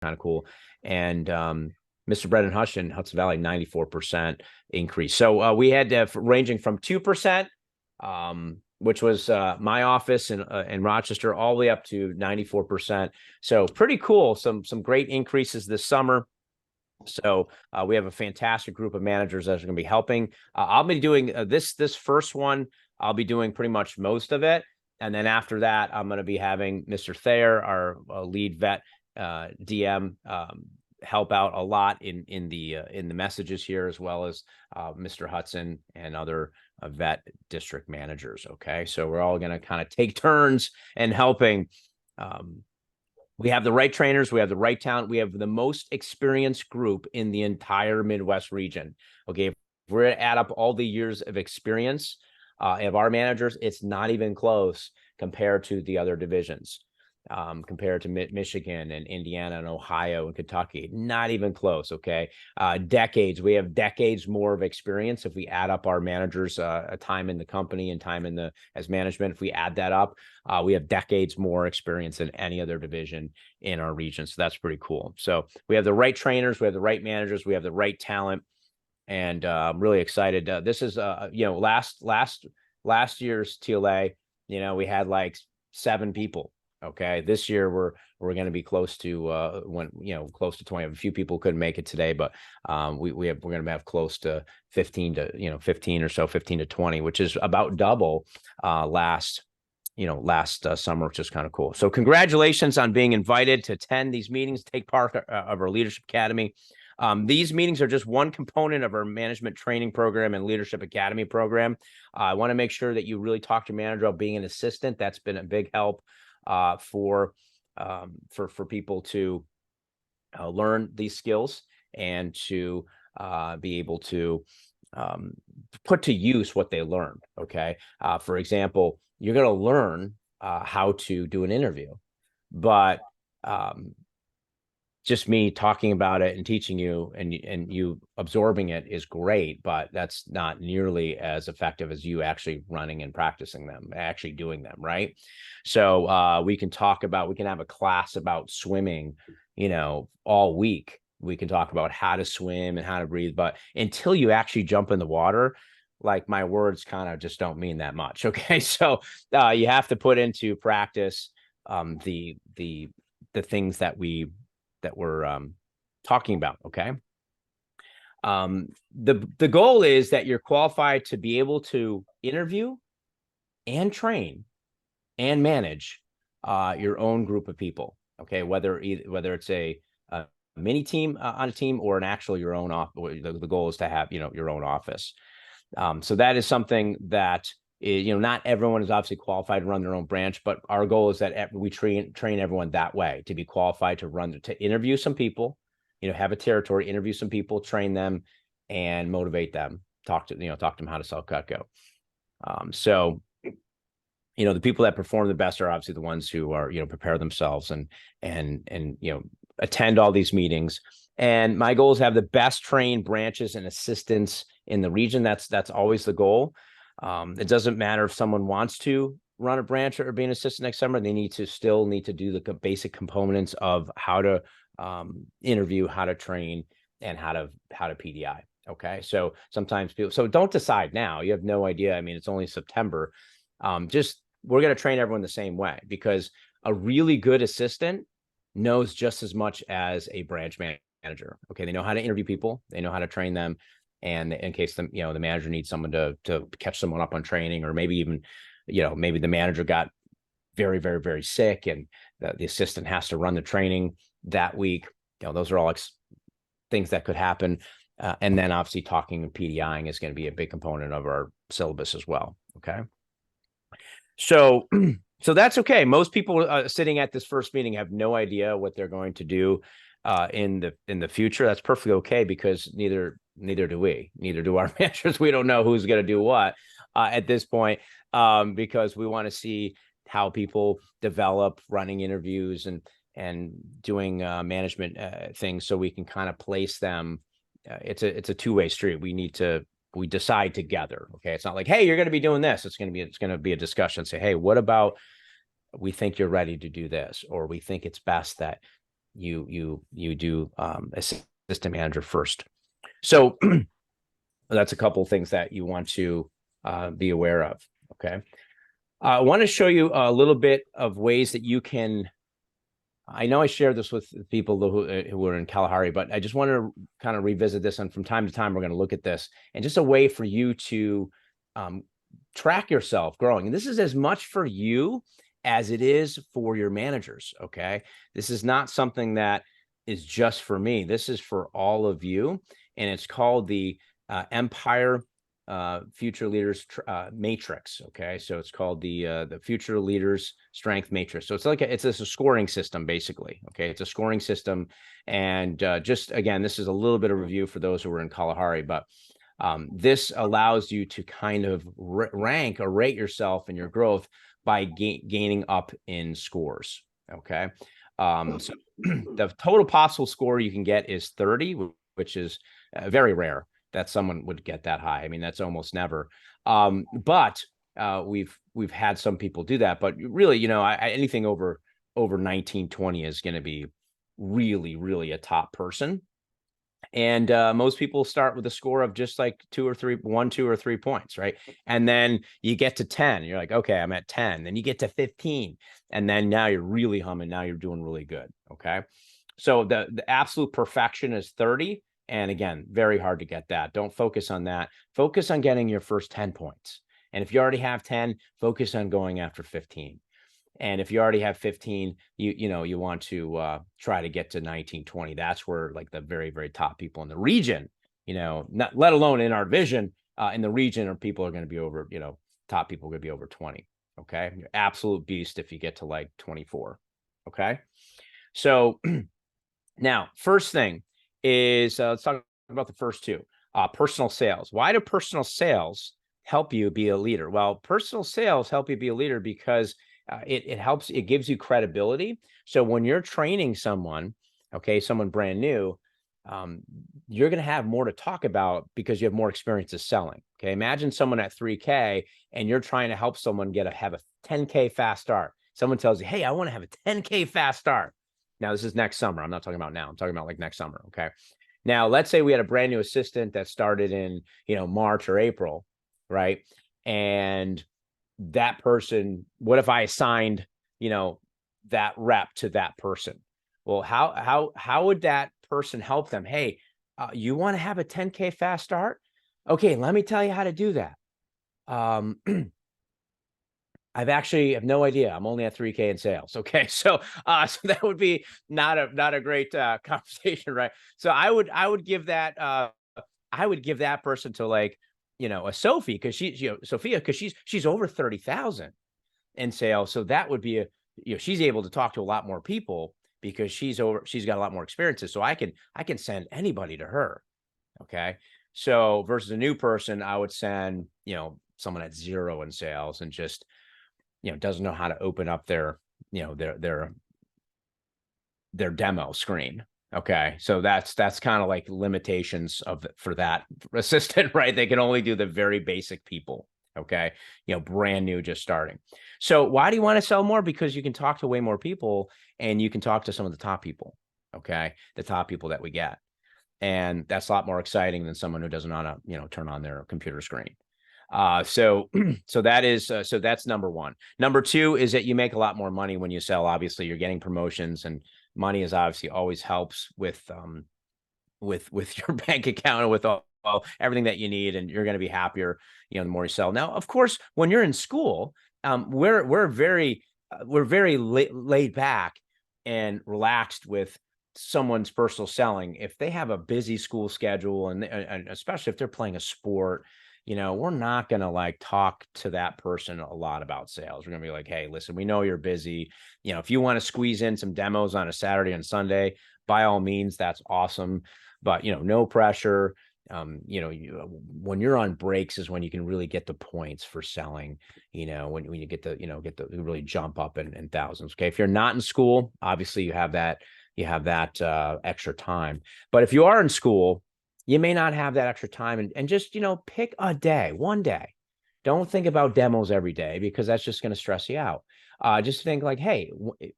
kind of cool. And Mr. Brendan Hush in Hudson Valley, 94% increase. So we had ranging from 2%, which was my office in Rochester, all the way up to 94%. So pretty cool. Some great increases this summer. So we have a fantastic group of managers that are going to be helping. I'll be doing this first one. I'll be doing pretty much most of it. And then after that, I'm going to be having Mr. Thayer, our lead vet DM, help out a lot in the messages here, as well as Mr. Hudson and other vet district managers. Okay, so we're all going to kind of take turns and helping. We have the right trainers. We have the right talent. We have the most experienced group in the entire Midwest region. Okay, if we're going to add up all the years of experience of our managers, it's not even close compared to the other divisions, compared to Michigan and Indiana and Ohio and Kentucky. Not even close, okay? Decades. We have decades more of experience if we add up our managers' time in the company and time as management. If we add that up, we have decades more experience than any other division in our region. So that's pretty cool. So we have the right trainers, we have the right managers, we have the right talent, and I'm really excited. This is last year's TLA, we had like 7 people. Okay, this year we're going to be close to close to 20. A few people couldn't make it today, but we're going to have close to 15 to 15 or so, 15 to 20, which is about double last summer, which is kind of cool. So congratulations on being invited to attend these meetings, take part of our Leadership Academy. These meetings are just one component of our management training program and Leadership Academy program. I want to make sure that you really talk to your manager about being an assistant. That's been a big help for people to learn these skills and to be able to put to use what they learned. Okay. For example, you're going to learn how to do an interview, but just me talking about it and teaching you and you absorbing it is great, but that's not nearly as effective as you actually running and practicing them, actually doing them, right? So we can have a class about swimming, all week. We can talk about how to swim and how to breathe, but until you actually jump in the water, like, my words kind of just don't mean that much. Okay, so you have to put into practice the things that we're talking about. Okay. The goal is that you're qualified to be able to interview and train and manage your own group of people. Okay. Whether it's a mini team on a team or an actual your own office. The goal is to have, your own office. So that is something that not everyone is obviously qualified to run their own branch, but our goal is that we train everyone that way, to be qualified to interview some people, have a territory, interview some people, train them, and motivate them. Talk to them how to sell Cutco. So the people that perform the best are obviously the ones who are prepare themselves and attend all these meetings. And my goal is to have the best trained branches and assistants in the region. That's always the goal. It doesn't matter if someone wants to run a branch or be an assistant next summer. They still need to do the basic components of how to interview, how to train, and how to PDI. Okay, so sometimes so don't decide now. You have no idea. I mean, it's only September. We're going to train everyone the same way, because a really good assistant knows just as much as a branch manager. Okay, they know how to interview people, they know how to train them, and in case the manager needs someone to catch someone up on training, or maybe even maybe the manager got very, very, very sick and the assistant has to run the training that week. Those are all things that could happen. And then obviously talking and PDIing is going to be a big component of our syllabus as well. Okay. So that's okay. Most people sitting at this first meeting have no idea what they're going to do in the future. That's perfectly okay, because neither do we. Neither do our managers. We don't know who's going to do what at this point, because we want to see how people develop running interviews and doing management things, so we can kind of place them. It's a two-way street. We decide together. Okay, it's not like, hey, you're going to be doing this. It's going to be a discussion. Say, hey, what about, we think you're ready to do this, or we think it's best that you do assistant manager first. So that's a couple of things that you want to be aware of. Okay. I want to show you a little bit of ways that you can. I know I shared this with people who were in Kalahari, but I just want to kind of revisit this. And from time to time, we're going to look at this and just a way for you to track yourself growing. And this is as much for you as it is for your managers. Okay. This is not something that is just for me. This is for all of you. And it's called the Empire Future Leaders Matrix. Okay, so it's called the Future Leaders Strength Matrix. So it's like it's a scoring system, basically. Okay, it's a scoring system, and just again, this is a little bit of review for those who were in Kalahari, but this allows you to kind of rank or rate yourself and your growth by gaining up in scores. Okay, so the total possible score you can get is 30, which is very rare that someone would get that high. I mean, that's almost never. But we've had some people do that. But really, anything over 19, 20 is going to be really, really a top person. And most people start with a score of just like 2 or 3 points, right? And then you get to 10. You're like, okay, I'm at 10. Then you get to 15. And then now you're really humming. Now you're doing really good. Okay. So the absolute perfection is 30. And again, very hard to get that. Don't focus on that. Focus on getting your first 10 points. And if you already have 10, focus on going after 15. And if you already have 15, you want to try to get to 19, 20. That's where like the very, very top people in the region, not let alone in our division, in the region, or people are going to be over, top people are going to be over 20. Okay. You're absolute beast if you get to like 24. Okay. So now, first thing is let's talk about the first two. Personal sales. Why do personal sales help you be a leader? Well, personal sales help you be a leader because it helps. It gives you credibility. So when you're training someone, okay, someone brand new, you're going to have more to talk about because you have more experience of selling. Okay, imagine someone at 3K and you're trying to help someone have a 10K fast start. Someone tells you, "Hey, I want to have a 10K fast start." Now, this is next summer. I'm not talking about now. I'm talking about like next summer. Okay. Now, let's say we had a brand new assistant that started in, March or April, right? And that person, what if I assigned, that rep to that person? Well, how would that person help them? Hey, you want to have a 10K fast start? Okay, let me tell you how to do that. I've actually have no idea. I'm only at 3K in sales. Okay. So that would be not a great conversation, right? So I would give that person to like, a Sophie, because Sophia, because she's over 30,000 in sales. So that would be she's able to talk to a lot more people because she's got a lot more experiences. So I can send anybody to her. Okay. So versus a new person, I would send, someone at 0 in sales and just, doesn't know how to open up their demo screen. Okay. So that's kind of like limitations for that assistant, right? They can only do the very basic people. Okay. Brand new, just starting. So why do you want to sell more? Because you can talk to way more people and you can talk to some of the top people. Okay. The top people that we get. And that's a lot more exciting than someone who doesn't want to, turn on their computer screen. So that's number one. Number two is that you make a lot more money when you sell. Obviously, you're getting promotions, and money is obviously always helps with your bank account and with all everything that you need, and you're going to be happier, the more you sell. Now, of course, when you're in school, we're very laid back and relaxed with someone's personal selling. If they have a busy school schedule, and especially if they're playing a sport, we're not going to like talk to that person a lot about sales. We're going to be like, hey, listen, we know you're busy. If you want to squeeze in some demos on a Saturday and Sunday, by all means, that's awesome. But, no pressure. When you're on breaks is when you can really get the points for selling, when you get the really jump up in thousands. Okay. If you're not in school, obviously you have that extra time. But if you are in school, you may not have that extra time, and just, pick a day, one day. Don't think about demos every day because that's just going to stress you out. Just think like, hey,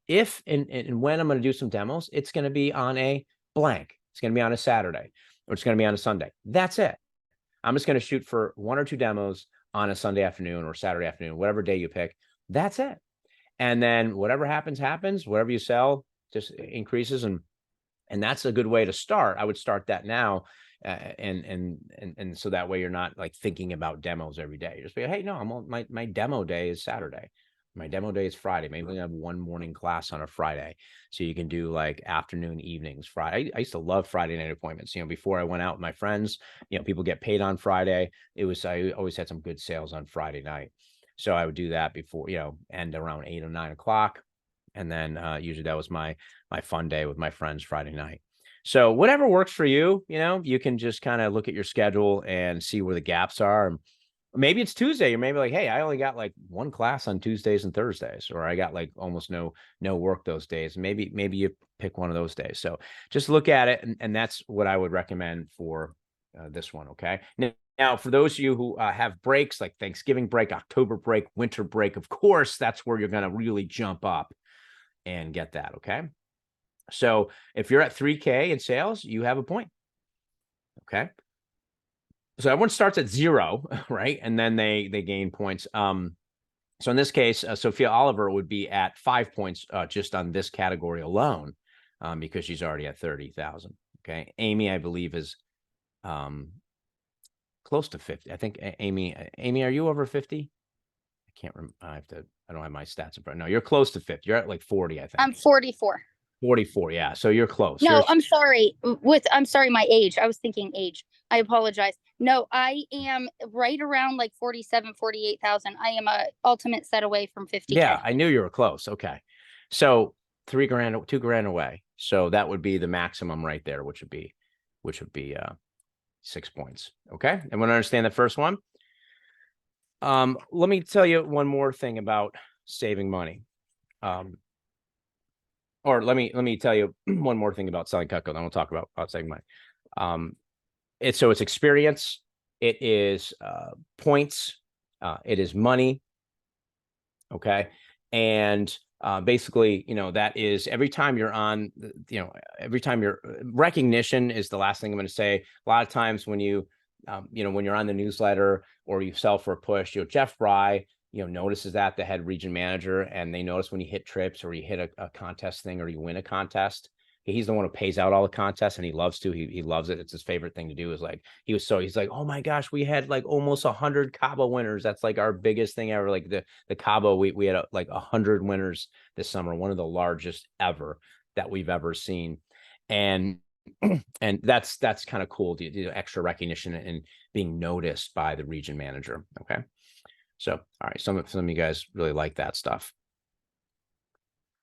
if and when I'm going to do some demos, it's going to be on a blank. It's going to be on a Saturday, or it's going to be on a Sunday. That's it. I'm just going to shoot for 1 or 2 demos on a Sunday afternoon or Saturday afternoon, whatever day you pick. That's it. And then whatever happens, happens. Whatever you sell just increases, and that's a good way to start. I would start that now, and so that way you're not like thinking about demos every day. You just be, hey, no, I'm on, my demo day is Saturday. My demo day is Friday. Maybe we have one morning class on a Friday, so you can do like afternoon, evenings. Friday. I used to love Friday night appointments. Before I went out with my friends, people get paid on Friday. I always had some good sales on Friday night, so I would do that before end around 8 or 9 o'clock, and then usually that was my fun day with my friends Friday night. So whatever works for you, you can just kind of look at your schedule and see where the gaps are. Maybe it's Tuesday. You're maybe like, hey, I only got like 1 class on Tuesdays and Thursdays, or I got like almost no work those days. Maybe you pick one of those days. So just look at it, and that's what I would recommend for this one. Okay. Now, for those of you who have breaks like Thanksgiving break, October break, winter break, of course, that's where you're going to really jump up and get that. Okay. So if you're at 3K in sales, you have a point. Okay. So everyone starts at 0, right? And then they gain points. So in this case, Sophia Oliver would be at 5 points just on this category alone, because she's already at 30,000. Okay. Amy, I believe, is close to 50. I think Amy, are you over 50? I can't remember. I don't have my stats in front. No, you're close to 50. You're at like 40, I think. I'm 44. 44, yeah. So you're close. No, I'm sorry. I'm sorry, my age. I was thinking age. I apologize. No, I am right around like 47, 48,000. I am a ultimate set away from 50K. Yeah, I knew you were close. Okay. So $3,000, $2,000 away. So that would be the maximum right there, which would be 6 points. Okay. Everyone understand the first one? Let me tell you one more thing about saving money. Or let me tell you one more thing about selling Cutco. Then we'll talk about saving money. It's experience. It is points. It is money. Okay. And basically, that is every time you're on, every time you're recognition is the last thing I'm going to say. A lot of times when when you're on the newsletter or you sell for a push, Jeff Fry, notices that, the head region manager, and they notice when you hit trips or you hit a contest thing or you win a contest. He's the one who pays out all the contests, and he loves to. He loves it. It's his favorite thing to do. Is like he's like, oh my gosh, we had like almost 100 Cabo winners. That's like our biggest thing ever. Like the Cabo, we had like 100 winners this summer, one of the largest ever that we've ever seen, and that's kind of cool. To do extra recognition and being noticed by the region manager. Okay, so all right, some of you guys really like that stuff.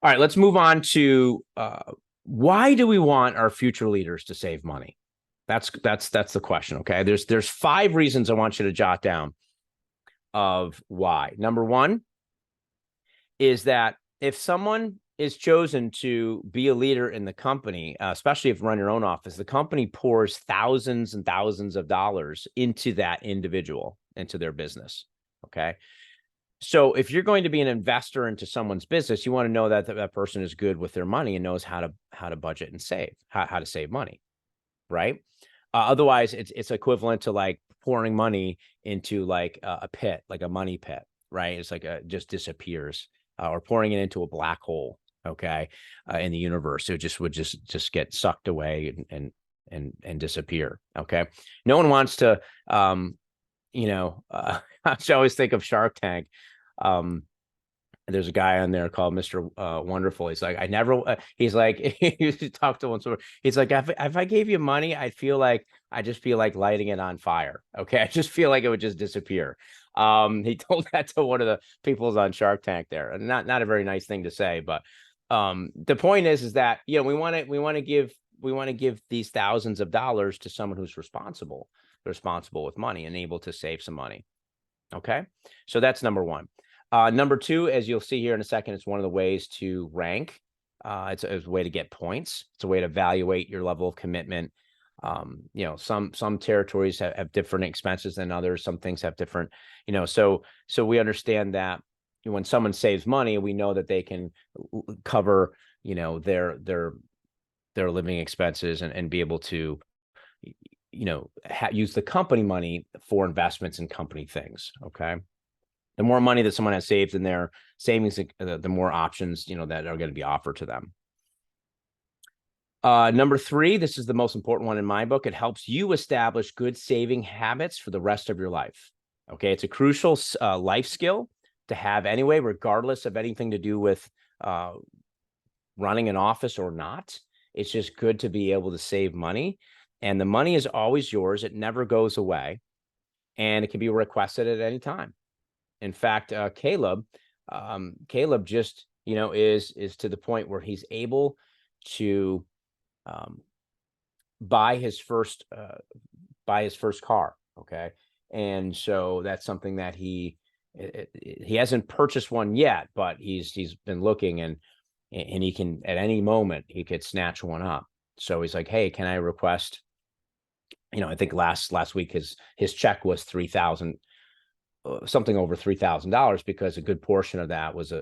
All right, let's move on to why do we want our future leaders to save money? That's the question. Okay. There's 5 reasons I want you to jot down of why. Number 1 is that if someone is chosen to be a leader in the company, especially if you run your own office, the company pours thousands and thousands of dollars into that individual, into their business. Okay. So if you're going to be an investor into someone's business, you want to know that that person is good with their money and knows how to budget and save, how to save money, right? Otherwise, it's equivalent to like pouring money into like a pit, like a money pit, right? It's like just disappears, or pouring it into a black hole, okay, in the universe. It would just get sucked away and disappear, okay? No one wants to. I always think of Shark Tank. There's a guy on there called Mr. Wonderful. He's like, he's like, he used to talk to one. So he's like, if I gave you money, I just feel like lighting it on fire. Okay. I just feel like it would just disappear. He told that to one of the people's on Shark Tank there, and not a very nice thing to say, but the point is that, we want to give these thousands of dollars to someone who's responsible with money and able to save some money. Okay. So that's number 1. Number 2, as you'll see here in a second, it's one of the ways to rank. It's a way to get points. It's a way to evaluate your level of commitment. Some territories have different expenses than others. Some things have different, so we understand that, when someone saves money, we know that they can cover, their living expenses and be able to, use the company money for investments in company things. Okay. The more money that someone has saved in their savings, the more options, that are going to be offered to them. Number 3, this is the most important one in my book. It helps you establish good saving habits for the rest of your life. Okay. It's a crucial life skill to have anyway, regardless of anything to do with running an office or not. It's just good to be able to save money. And the money is always yours. It never goes away. And it can be requested at any time. In fact, Caleb just, is to the point where he's able to buy his first car. Okay. And so that's something that he hasn't purchased one yet, but he's been looking, and he can, at any moment, he could snatch one up. So he's like, hey, can I request, I think last week his check was $3,000, something over $3,000, because a good portion of that was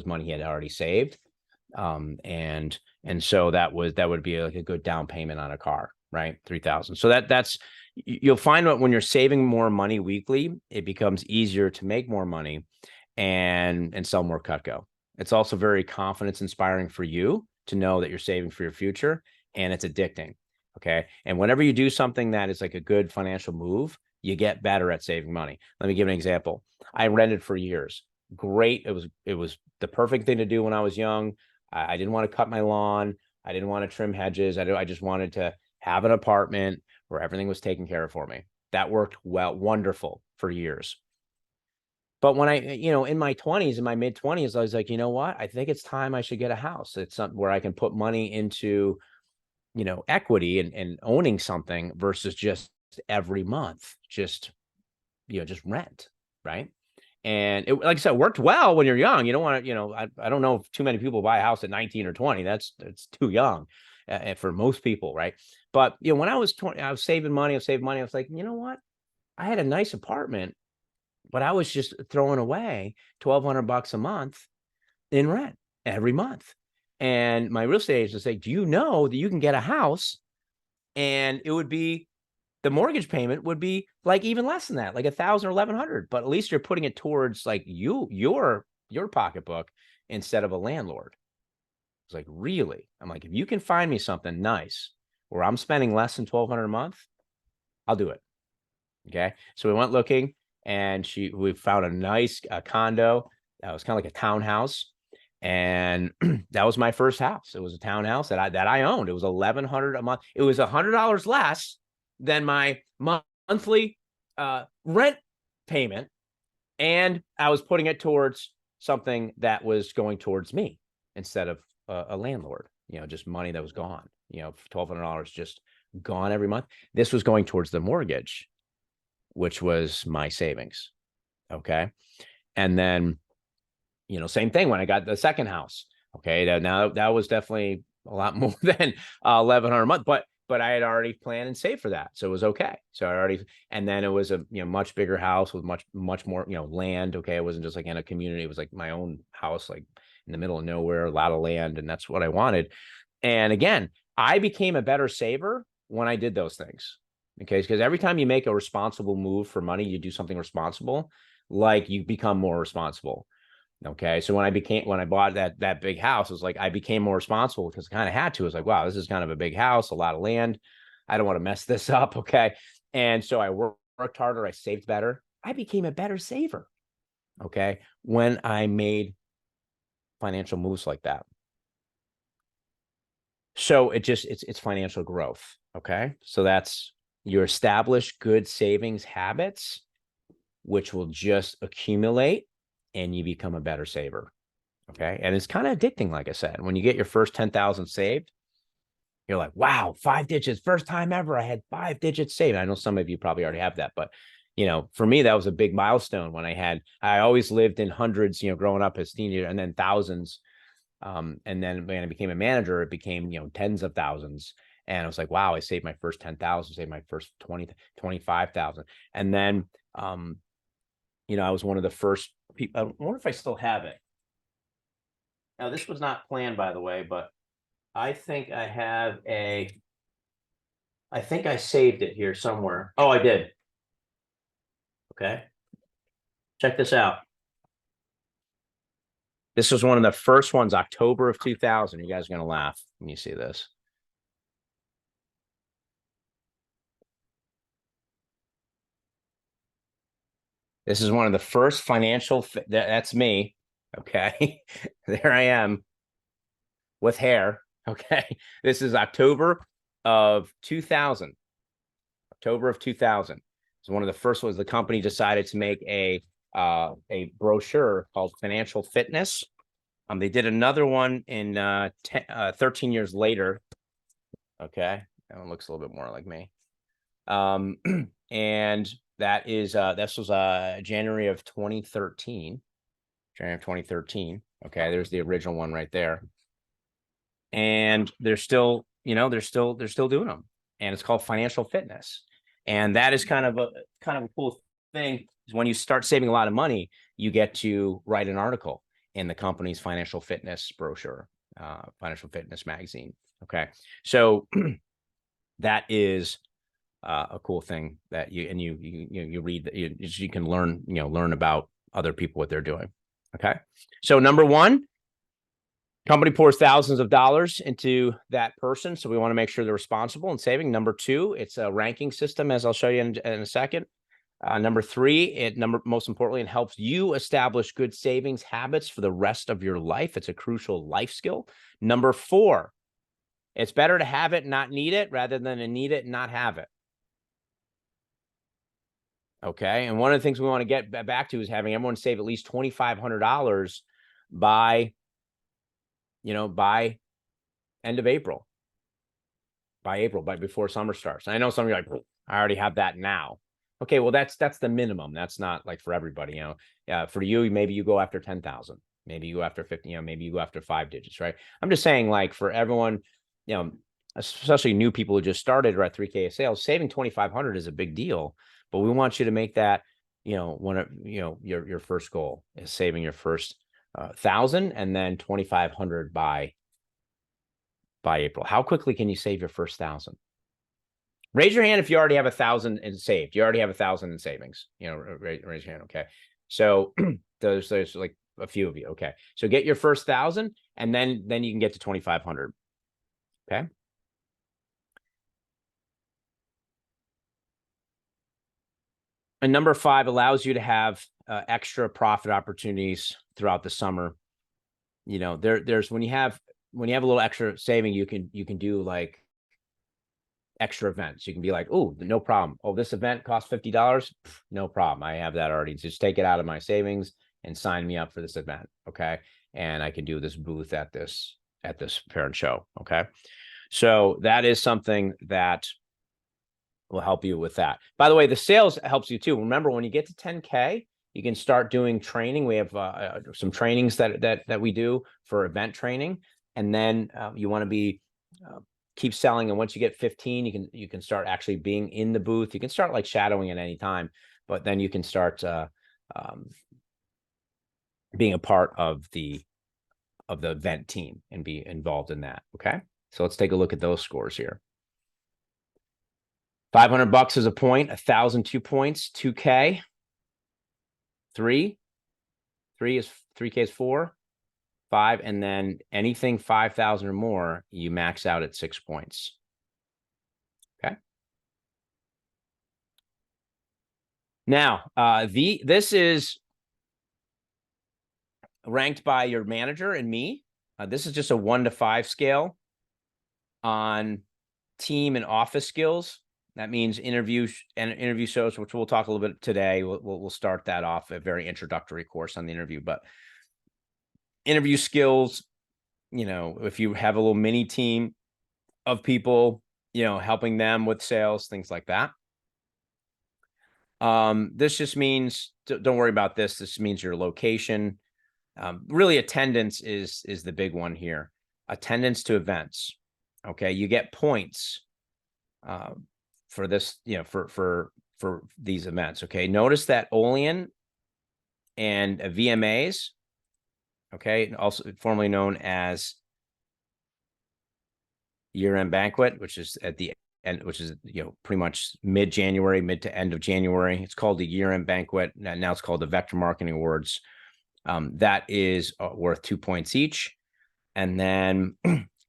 money he had already saved. And so that would be like a good down payment on a car, right? 3,000. So that's, you'll find that when you're saving more money weekly, it becomes easier to make more money and sell more Cutco. It's also very confidence inspiring for you to know that you're saving for your future, and it's addicting. Okay. And whenever you do something that is like a good financial move, you get better at saving money. Let me give an example. I rented for years. Great. It was the perfect thing to do when I was young. I didn't want to cut my lawn. I didn't want to trim hedges. I just wanted to have an apartment where everything was taken care of for me. That worked wonderful for years. But when I, in my 20s, in my mid 20s, I was like, you know what? I think it's time I should get a house. It's something where I can put money into, equity and owning something versus just every month, just rent. Right. And it, like I said, worked well when you're young. You don't want to, I don't know if too many people buy a house at 19 or 20. That's too young for most people. Right. But, when I was 20, I was saving money. I was like, you know what? I had a nice apartment, but I was just throwing away $1,200 a month in rent every month. And my real estate agent said, do you know that you can get a house and it would be, the mortgage payment would be like even less than that, like 1,000 or 1,100, but at least you're putting it towards like your pocketbook instead of a landlord. It's like, really? I'm like, if you can find me something nice where I'm spending less than 1,200 a month, I'll do it. Okay. So we went looking, and we found a nice condo that was kind of like a townhouse. And that was my first house. It was a townhouse that I owned. It was $1,100 a month. It was $100 less than my monthly rent payment. And I was putting it towards something that was going towards me instead of a landlord, just money that was gone, $1,200 just gone every month. This was going towards the mortgage, which was my savings. Okay. And then, same thing when I got the second house. Okay. Now that was definitely a lot more than $1,100 a month, but I had already planned and saved for that. So it was okay. So and then it was a, much bigger house with much more, land. Okay. It wasn't just like in a community. It was like my own house, like in the middle of nowhere, a lot of land. And that's what I wanted. And again, I became a better saver when I did those things. Okay. Because every time you make a responsible move for money, you do something responsible, like you become more responsible. Okay. So when I bought that big house, it was like, I became more responsible because I kind of had to. It was like, wow, this is kind of a big house, a lot of land. I don't want to mess this up. Okay. And so I worked harder. I saved better. I became a better saver. Okay. When I made financial moves like that. So it's financial growth. Okay. So that's, you establish good savings habits, which will just accumulate, and you become a better saver. Okay. And it's kind of addicting. Like I said, when you get your first 10,000 saved, you're like, wow, 5 digits, first time ever. I had 5 digits saved. I know some of you probably already have that, but for me, that was a big milestone when I always lived in hundreds, growing up as teenager, and then thousands. And then when I became a manager, it became, tens of thousands. And I was like, wow, I saved my first 10,000, saved my first 20, 25,000. And then, I was one of the first people. I wonder if I still have it. Now, this was not planned, by the way, but I think I have I think I saved it here somewhere. Oh, I did. Okay. Check this out. This was one of the first ones, October of 2000. You guys are going to laugh when you see this. This is one of the first financial, that's me. Okay. There I am with hair. Okay. This is October of 2000. October of 2000. It's one of the first ones. The company decided to make a brochure called Financial Fitness. They did another one in 13 years later. Okay. That one looks a little bit more like me. And that is this was January of 2013. January of 2013. Okay, there's the original one right there. And they're still, they're still doing them. And it's called Financial Fitness. And that is kind of a cool thing, is when you start saving a lot of money, you get to write an article in the company's financial fitness brochure, Financial Fitness magazine. Okay. So that is a cool thing that you read, you can learn about other people, what they're doing. Okay. So number one, company pours thousands of dollars into that person. So we want to make sure they're responsible and saving. Number two, it's a ranking system, as I'll show you in a second. Number three, most importantly, it helps you establish good savings habits for the rest of your life. It's a crucial life skill. Number four, it's better to have it and not need it rather than to need it and not have it. Okay. And one of the things we want to get back to is having everyone save at least $2,500 by end of April. By before summer starts. And I know some of you are like, I already have that now. Okay, well, that's the minimum. That's not like for everybody, for you, maybe you go after 10,000, maybe you go after 50, maybe you go after 5 digits, right? I'm just saying, like, for everyone, especially new people who just started or at 3K of sales, saving 2,500 is a big deal. But we want you to make that, your first goal is saving your first 1,000 and then 2,500 by April. How quickly can you save your first 1,000? Raise your hand if you already have 1,000 and saved. You already have 1,000 in savings. Raise your hand. Okay. So there's like a few of you. Okay. So get your first 1,000 and then you can get to 2,500. Okay. And number 5 allows you to have extra profit opportunities throughout the summer. There's when you have a little extra saving, you can do like extra events. You can be like, oh, no problem. Oh, this event costs $50. No problem. I have that already. Just take it out of my savings and sign me up for this event. Okay. And I can do this booth at this parent show. Okay. So that is something that will help you with that. By the way, the sales helps you too. Remember, when you get to 10K, you can start doing training. We have some trainings that we do for event training. And then you want to be keep selling. And once you get 15, you can start actually being in the booth. You can start like shadowing at any time, but then you can start being a part of the event team and be involved in that. Okay. So let's take a look at those scores here. $500 is a point, 1,000, 2 points, 2K, 3 is 3K is 4, 5, and then anything 5,000 or more, you max out at 6 points. Okay. Now, this is ranked by your manager and me. This is just a 1 to 5 scale on team and office skills. That means interview shows, which we'll talk a little bit today. We'll start that off, a very introductory course on the interview, but interview skills, if you have a little mini team of people, helping them with sales, things like that. This just means, don't worry about this. This means your location. Really, attendance is the big one here. Attendance to events. Okay. You get points for this, for these events. Okay. Notice that Olean and VMAs, okay, also formerly known as year-end banquet, which is at the end, which is, you know, pretty much mid-January, mid to end of January. It's called the year-end banquet. Now it's called the Vector Marketing Awards. That is worth 2 points each. And then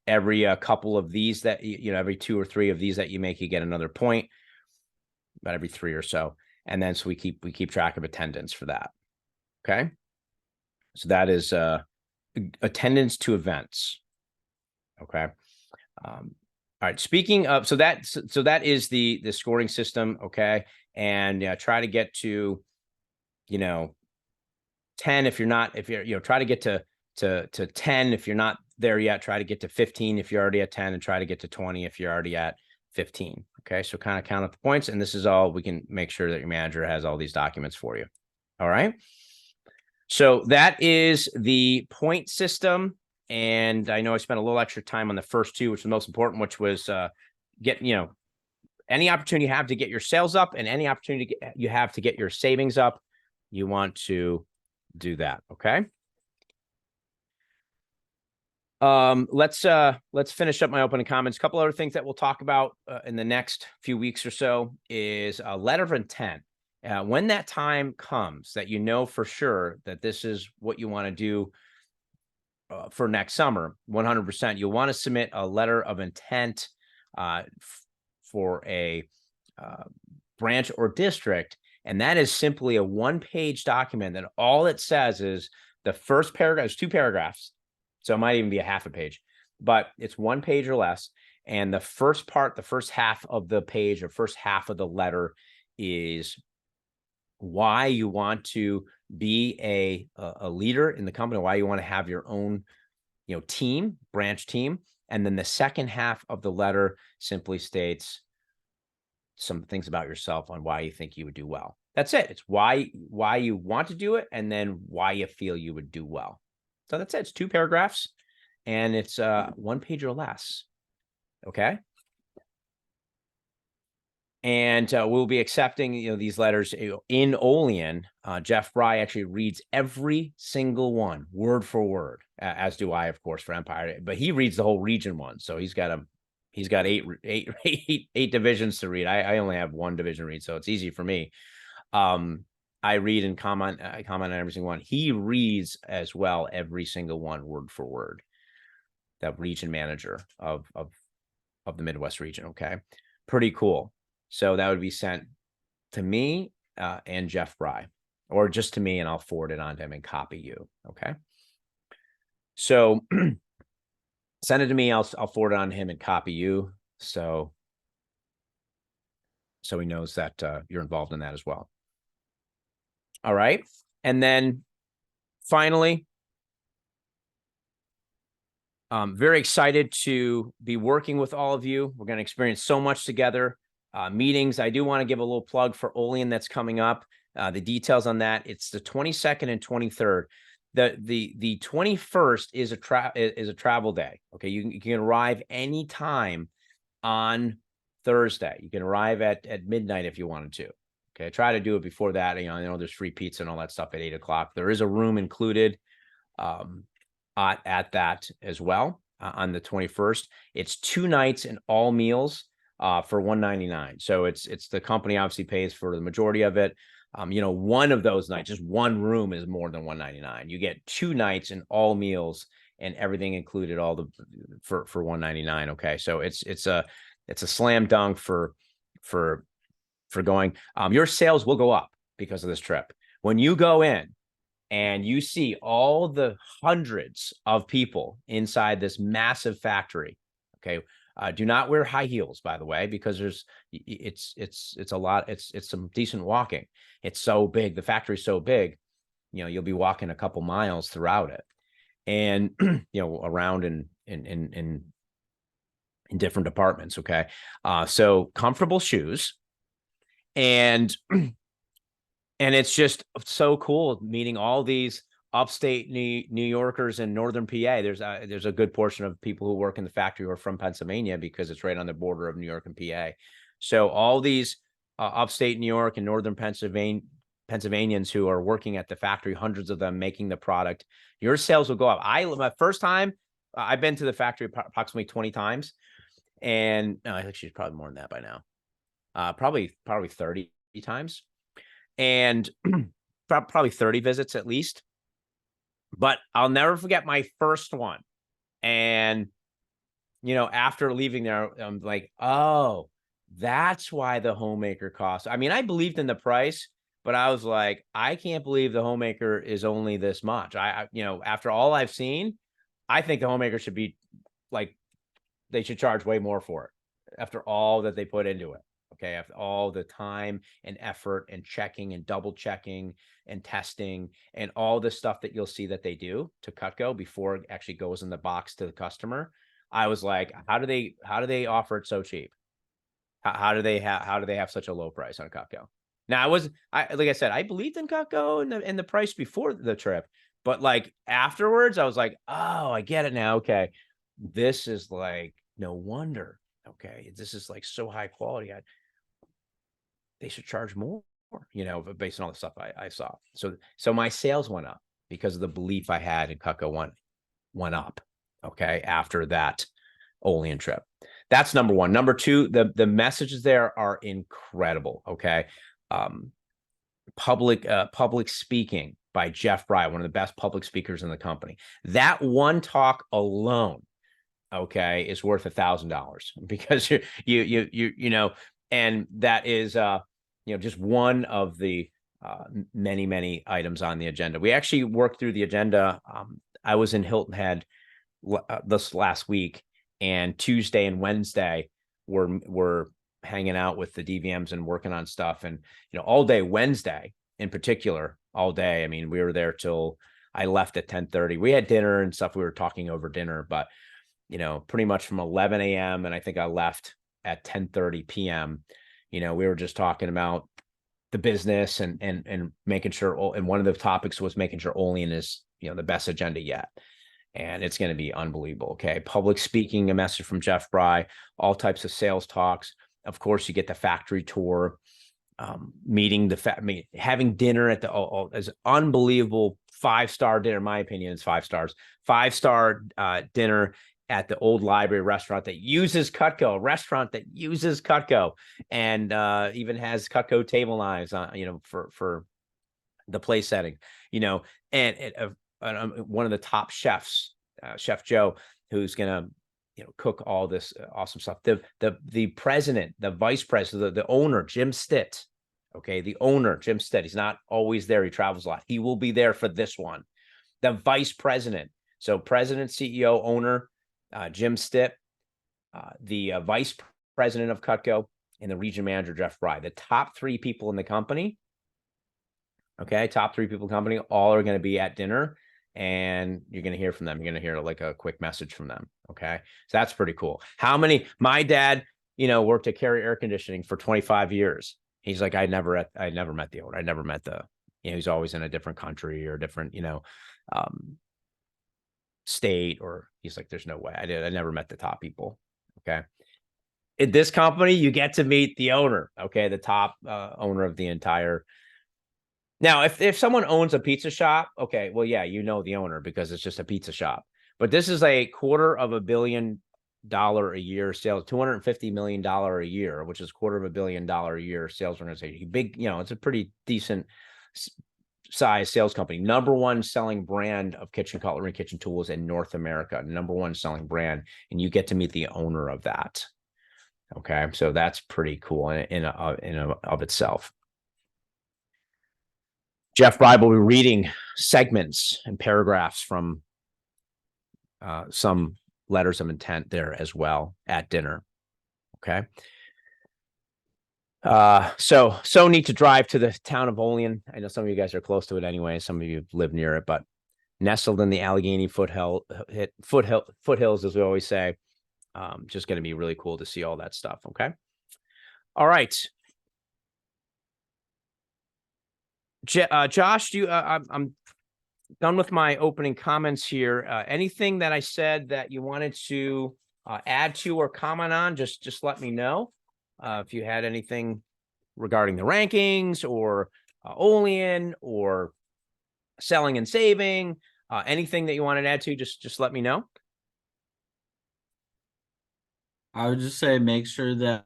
every couple of these that, you know, every 2 or 3 of these that you make, you get another point, about every 3 or so. And then so we keep track of attendance for that. Okay. So that is attendance to events. Okay. All right. Speaking of, so that is the scoring system. Okay. And try to get to, you know, 10 if you're not, you know, try to get to 10 if you're not there yet. Try to get to 15 if you're already at 10, and try to get to 20 if you're already at 15. Okay. So kind of count up the points, and this is all we can make sure that your manager has all these documents for you. All right. So that is the point system. And I know I spent a little extra time on the first 2, which is the most important, which was get, you know, any opportunity you have to get your sales up, and any opportunity you have to get your savings up, you want to do that. Okay. Let's finish up my opening comments. A couple other things that we'll talk about in the next few weeks or so is a letter of intent. When that time comes that you know for sure that this is what you want to do for next summer, 100%, you'll want to submit a letter of intent for a branch or district. And that is simply a 1-page document that all it says is the first paragraph is 2 paragraphs. So it might even be a half a page, but it's 1 page or less. And the first part, the first half of the page or first half of the letter is why you want to be a leader in the company, why you want to have your own, you know, team, branch team. And then the second half of the letter simply states some things about yourself on why you think you would do well. That's it. It's why you want to do it, and then why you feel you would do well. So that's it. It's 2 paragraphs, and it's 1 page or less. Okay. And we'll be accepting, you know, these letters in Olean. Jeff Bry actually reads every single one, word for word, as do I, of course, for Empire. But he reads the whole region one, so he's got eight divisions to read. I only have 1 division to read, so it's easy for me. I read and comment on every single one. He reads as well every single one, word for word. That region manager of the Midwest region. Okay, pretty cool. So that would be sent to me and Jeff Bry, or just to me, and I'll forward it on to him and copy you. Okay. So send it to me. I'll forward it on to him and copy you. So he knows that you're involved in that as well. All right. And then finally, very excited to be working with all of you. We're going to experience so much together. Meetings. I do want to give a little plug for Olean that's coming up. The details on that. It's the 22nd and 23rd. The 21st is a travel day. Okay, you can arrive anytime on Thursday. You can arrive at midnight if you wanted to. Okay, try to do it before that. You know there's free pizza and all that stuff at 8 o'clock. There is a room included at that as well on the 21st. It's 2 nights and all meals for $199. So it's the company obviously pays for the majority of it. You know, one of those nights, just one room, is more than $199. You get 2 nights and all meals and everything included, all for $199. Okay, so it's a slam dunk for going. Your sales will go up because of this trip. When you go in and you see all the hundreds of people inside this massive factory, okay. Do not wear high heels, by the way, because it's a lot. It's some decent walking. It's so big. The factory's so big, you know, you'll be walking a couple miles throughout it, and you know, around in different departments. Okay, so comfortable shoes, and it's just so cool meeting all these upstate New Yorkers and Northern PA. There's a good portion of people who work in the factory who are from Pennsylvania because it's right on the border of New York and PA. So all these upstate New York and Northern Pennsylvania Pennsylvanians who are working at the factory, hundreds of them making the product, your sales will go up. My first time, I've been to the factory approximately 20 times, and no, I think she's probably more than that by now. Probably 30 times, and probably 30 visits at least. But I'll never forget my first one. And, after leaving there, I'm like, oh, that's why the homemaker costs. I mean, I believed in the price, but I was like, I can't believe the homemaker is only this much. After all I've seen, I think the homemaker should be like, they should charge way more for it after all that they put into it. Okay. After all the time and effort and checking and double checking and testing and all the stuff that you'll see that they do to Cutco before it actually goes in the box to the customer. I was like, how do they offer it so cheap? How do they have such a low price on Cutco? Now like I said, I believed in Cutco and the price before the trip, but like afterwards I was like, oh, I get it now. Okay. This is like, no wonder. Okay. This is like so high quality. They should charge more, based on all the stuff I saw. So my sales went up because of the belief I had in Cutco went up. Okay. After that Olean trip. That's number one. Number two, the messages there are incredible. Okay. Public speaking by Jeff Bry, one of the best public speakers in the company. That one talk alone, okay, is worth $1,000 because and that is just one of the many items on the agenda. We actually worked through the agenda. I was in Hilton Head this last week, and Tuesday and Wednesday we're hanging out with the DVMs and working on stuff, and all day Wednesday in particular, all day. I mean, we were there till I left at 10:30. We had dinner and stuff. We were talking over dinner, but pretty much from 11 a.m. and I think I left at 10:30 p.m. We were just talking about the business and making sure. And one of the topics was making sure Olean is the best agenda yet. And it's going to be unbelievable. Okay. Public speaking, a message from Jeff Bry, all types of sales talks. Of course, you get the factory tour, having dinner at the as unbelievable 5-star dinner. In my opinion, it's 5 stars, 5-star dinner at the old library restaurant that uses Cutco, a restaurant that uses Cutco, and even has Cutco table knives on, for the place setting, and one of the top chefs, Chef Joe, who's gonna cook all this awesome stuff. The president, the vice president, the owner, Jim Stitt. Okay, the owner, Jim Stitt. He's not always there. He travels a lot. He will be there for this one. The vice president. So president, CEO, owner, Jim Stitt, the vice president of Cutco, and the region manager, Jeff Bry. The top 3 people in the company. Okay, top 3 people in the company, all are going to be at dinner, and you're going to hear from them. You're going to hear like a quick message from them. Okay, so that's pretty cool. My dad, worked at Carrier Air Conditioning for 25 years. He's like, I never met the owner. I never met he's always in a different country or different, state, or he's like, there's no way. I never met the top people. Okay. In this company, you get to meet the owner. Okay. The top owner of the entire. Now, if someone owns a pizza shop, okay, well, yeah, the owner because it's just a pizza shop. But this is a $250 million a year sales, $250 million a year, which is $250 million a year sales organization. Big, it's a pretty decent size sales company. Number 1 selling brand of kitchen cutlery and kitchen tools in North America. Number 1 selling brand, and you get to meet the owner of that. Okay, so that's pretty cool in of itself. Jeff Bry will be reading segments and paragraphs from some letters of intent there as well at dinner. Okay. So neat to drive to the town of Olean. I know some of you guys are close to it anyway. Some of you live near it, but nestled in the Allegheny foothills, as we always say. Just going to be really cool to see all that stuff. Okay. All right. Josh, I'm done with my opening comments here. Anything that I said that you wanted to add to or comment on, just let me know. If you had anything regarding the rankings or Olean or selling and saving, anything that you want to add to, just let me know. I would just say make sure that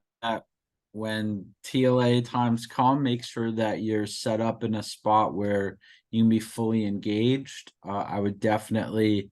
when TLA times come, make sure that you're set up in a spot where you can be fully engaged. I would definitely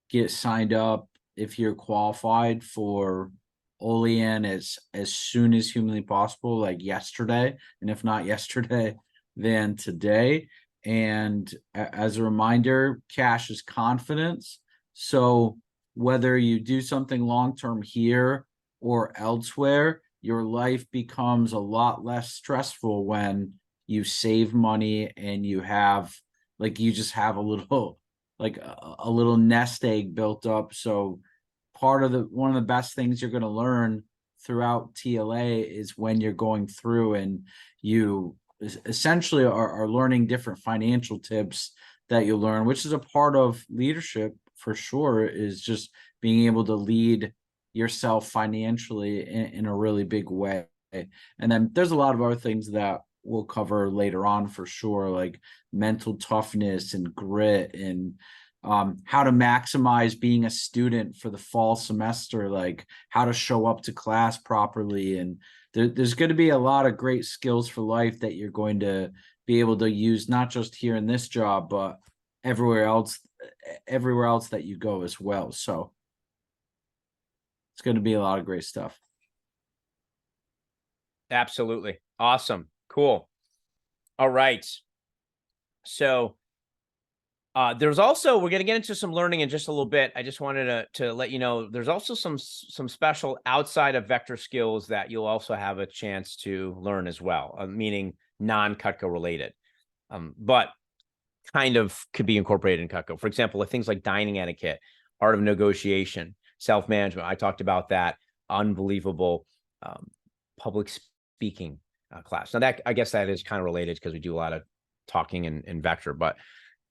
get signed up if you're qualified for Olean as soon as humanly possible, like yesterday, and if not yesterday, then today. And as a reminder, cash is confidence. So whether you do something long term here or elsewhere, your life becomes a lot less stressful when you save money and you have like you just have a little like a little nest egg built up. So part of the one of the best things you're going to learn throughout TLA is when you're going through and you essentially are learning different financial tips that you learn, which is a part of leadership for sure, is just being able to lead yourself financially in a really big way. And then there's a lot of other things that we'll cover later on for sure, like mental toughness and grit and how to maximize being a student for the fall semester, like how to show up to class properly. And there's going to be a lot of great skills for life that you're going to be able to use, not just here in this job, but everywhere else that you go as well. So it's going to be a lot of great stuff. Absolutely. Awesome. Cool. All right. So there's also, we're going to get into some learning in just a little bit. I just wanted to let you know, there's also some special outside of vector skills that you'll also have a chance to learn as well, meaning non-Cutco related, but kind of could be incorporated in Cutco. For example, things like dining etiquette, art of negotiation, self-management. I talked about that. Unbelievable public speaking class. Now that, I guess that is kind of related because we do a lot of talking in vector, but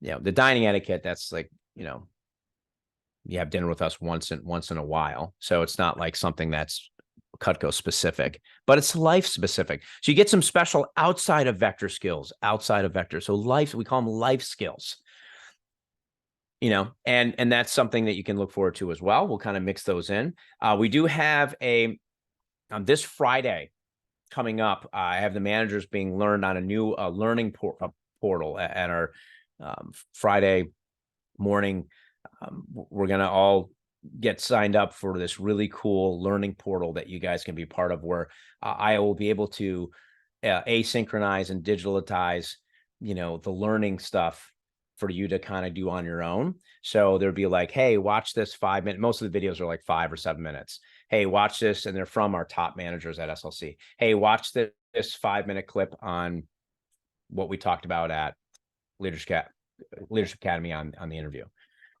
the dining etiquette, that's like, you have dinner with us once in a while. So it's not like something that's Cutco specific, but it's life specific. So you get some special outside of vector skills, outside of vector. So we call them life skills, and that's something that you can look forward to as well. We'll kind of mix those in. We do have this Friday coming up. I have the managers being learned on a new learning portal at our Friday morning. We're going to all get signed up for this really cool learning portal that you guys can be part of, where I will be able to asynchronize and digitalize, the learning stuff for you to kind of do on your own. So there'd be like, hey, watch this 5 minute. Most of the videos are like 5 or 7 minutes. Hey, watch this. And they're from our top managers at SLC. Hey, watch this 5-minute clip on what we talked about at Leadership Academy on the interview.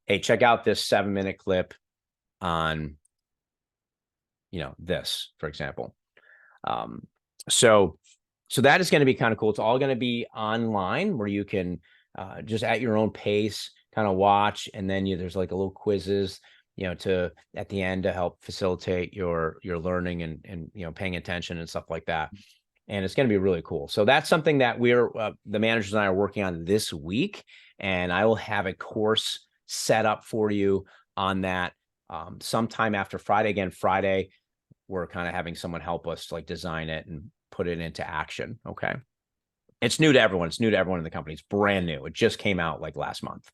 Hey, check out this 7-minute clip on, this, for example. So that is going to be kind of cool. It's all going to be online where you can just at your own pace kind of watch, and then there's like a little quizzes, to at the end to help facilitate your learning and paying attention and stuff like that. And it's going to be really cool. So that's something that the managers and I are working on this week, and I will have a course set up for you on that sometime after Friday. Again, Friday, we're kind of having someone help us like design it and put it into action. Okay. It's new to everyone. It's new to everyone in the company. It's brand new. It just came out like last month.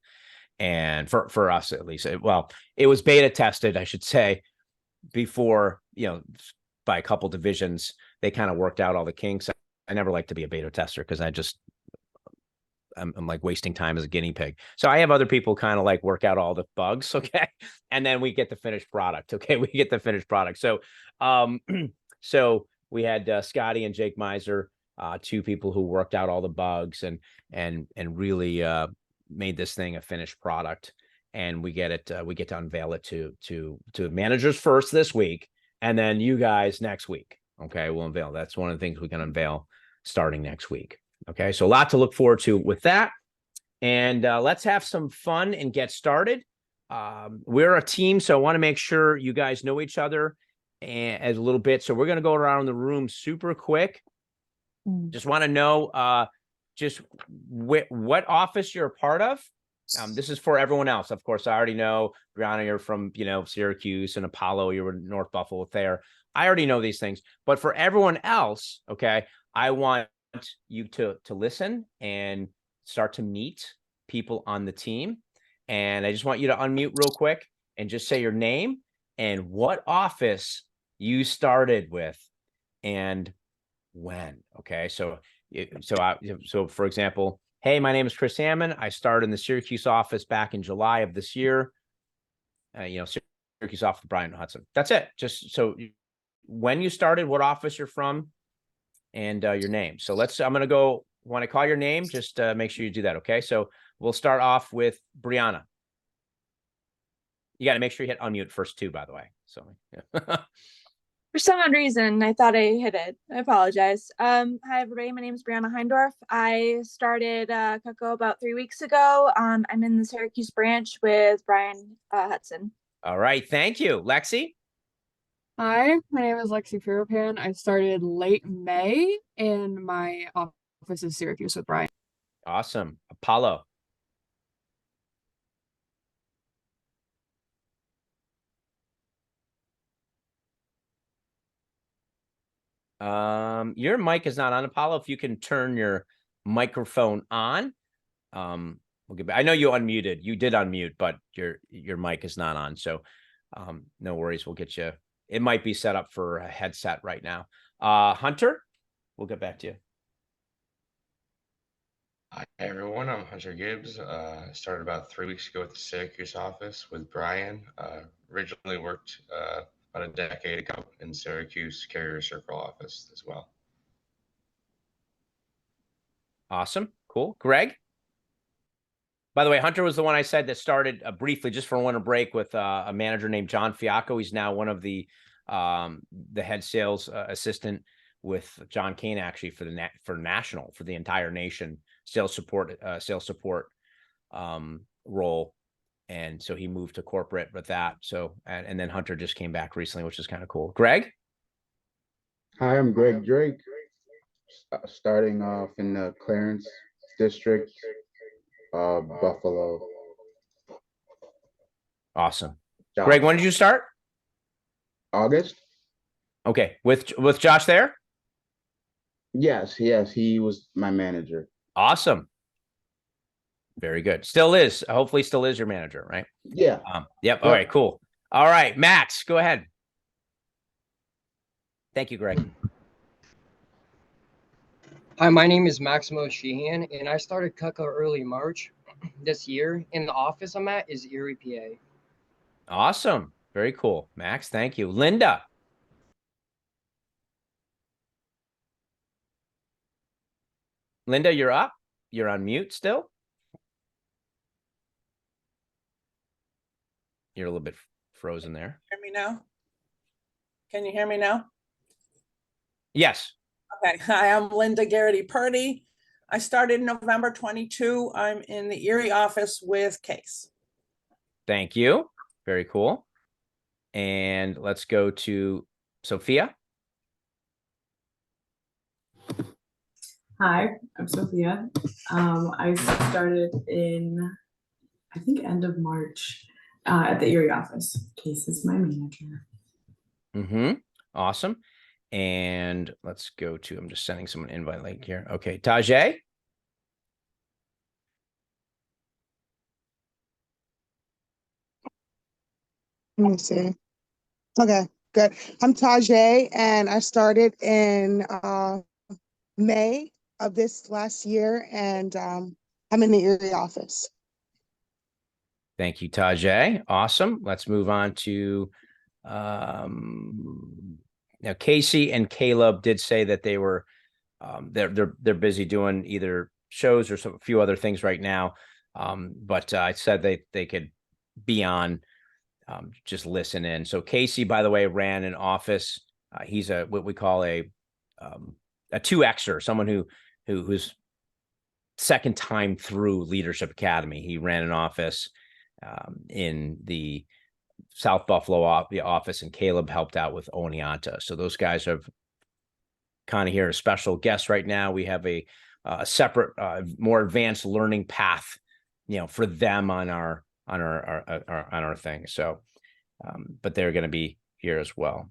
And for us, at least, it was beta tested, I should say, before, by a couple divisions. They kind of worked out all the kinks. I never like to be a beta tester because I'm like wasting time as a guinea pig. So I have other people kind of like work out all the bugs. Okay. And then we get the finished product. Okay. We get the finished product. So, so we had Scotty and Jake Miser, 2 people who worked out all the bugs and really made this thing a finished product. And we get to unveil it to managers first this week, and then you guys next week. Okay. We'll unveil. That's one of the things we can unveil starting next week. Okay. So a lot to look forward to with that. And let's have some fun and get started. We're a team, so I want to make sure you guys know each other as a little bit. So we're going to go around the room super quick. Just want to know just what office you're a part of. This is for everyone else. Of course, I already know, Brianna, you're from, Syracuse, and Apollo, you were North Buffalo there. I already know these things, but for everyone else, okay, I want you to listen and start to meet people on the team. And I just want you to unmute real quick and just say your name and what office you started with and when. Okay. So for example, hey, my name is Chris Hammond. I started in the Syracuse office back in July of this year. Syracuse office, Brian Hudson. That's it. Just so when you started, what office you're from, and your name. So I'm going to go, when I call your name, just make sure you do that. Okay. So we'll start off with Brianna. You got to make sure you hit unmute first too, by the way. So yeah. For some odd reason, I thought I hit it. I apologize. Hi, everybody. My name is Brianna Heindorf. I started Cutco about 3 weeks ago. I'm in the Syracuse branch with Brian Hudson. All right. Thank you. Lexi? Hi, my name is Lexi Puropan. I started late May in my office in Syracuse with Brian. Awesome. Apollo? Your mic is not on, Apollo. If you can turn your microphone on, we'll get back. I know you unmuted. You did unmute, but your mic is not on. So, no worries. We'll get you. It might be set up for a headset right now. Hunter, we'll get back to you. Hi, everyone. I'm Hunter Gibbs. Started about 3 weeks ago at the Syracuse office with Brian. Originally worked about a decade ago in Syracuse Carrier Circle office as well. Awesome. Cool. Greg? By the way, Hunter was the one I said that started briefly just for one break with a manager named John Fiacco. He's now one of the head sales assistant with John Kane, actually, for the entire nation sales support role. And so he moved to corporate with that. So, and then Hunter just came back recently, which is kind of cool. Greg? Hi, I'm Greg Drake, starting off in the Clarence district, Buffalo. Awesome. Josh. Greg, when did you start? August? Okay. With Josh there? Yes, he was my manager. Awesome. Very good. Still is. Hopefully still is your manager, right? Yeah. Yep. All right, cool. All right, Max, go ahead. Thank you, Greg. Hi, my name is Maximo Sheehan, and I started Cutco early March this year. And the office I'm at is Erie, PA. Awesome. Very cool. Max, thank you. Linda. Linda, you're up. You're on mute still. You're a little bit frozen there. Hear me now? Can you hear me now? Yes. Okay. Hi, I'm Linda Garrity Purdy. I started in November 22. I'm in the Erie office with Case. Thank you. Very cool. And let's go to Sophia. Hi, I'm Sophia. I started in, I think, end of March at the Erie office. Case is my manager. Awesome. And let's go to, I'm just sending someone an invite link here. Okay, Tajay. Let me see. Okay, good. I'm Tajay, and I started in May of this last year, and I'm in the Erie office. Thank you, Tajay. Awesome. Let's move on to now Casey and Caleb did say that they were they're busy doing either shows or a few other things right now. But I said they could be on, just listen in. So Casey, by the way, ran an office. He's what we call a 2Xer, someone who's second time through Leadership Academy. He ran an office in the South Buffalo office, and Caleb helped out with Oneonta. So those guys have kind of here a special guest right now. We have a a separate, more advanced learning path, for them on our thing. So, but they're going to be here as well.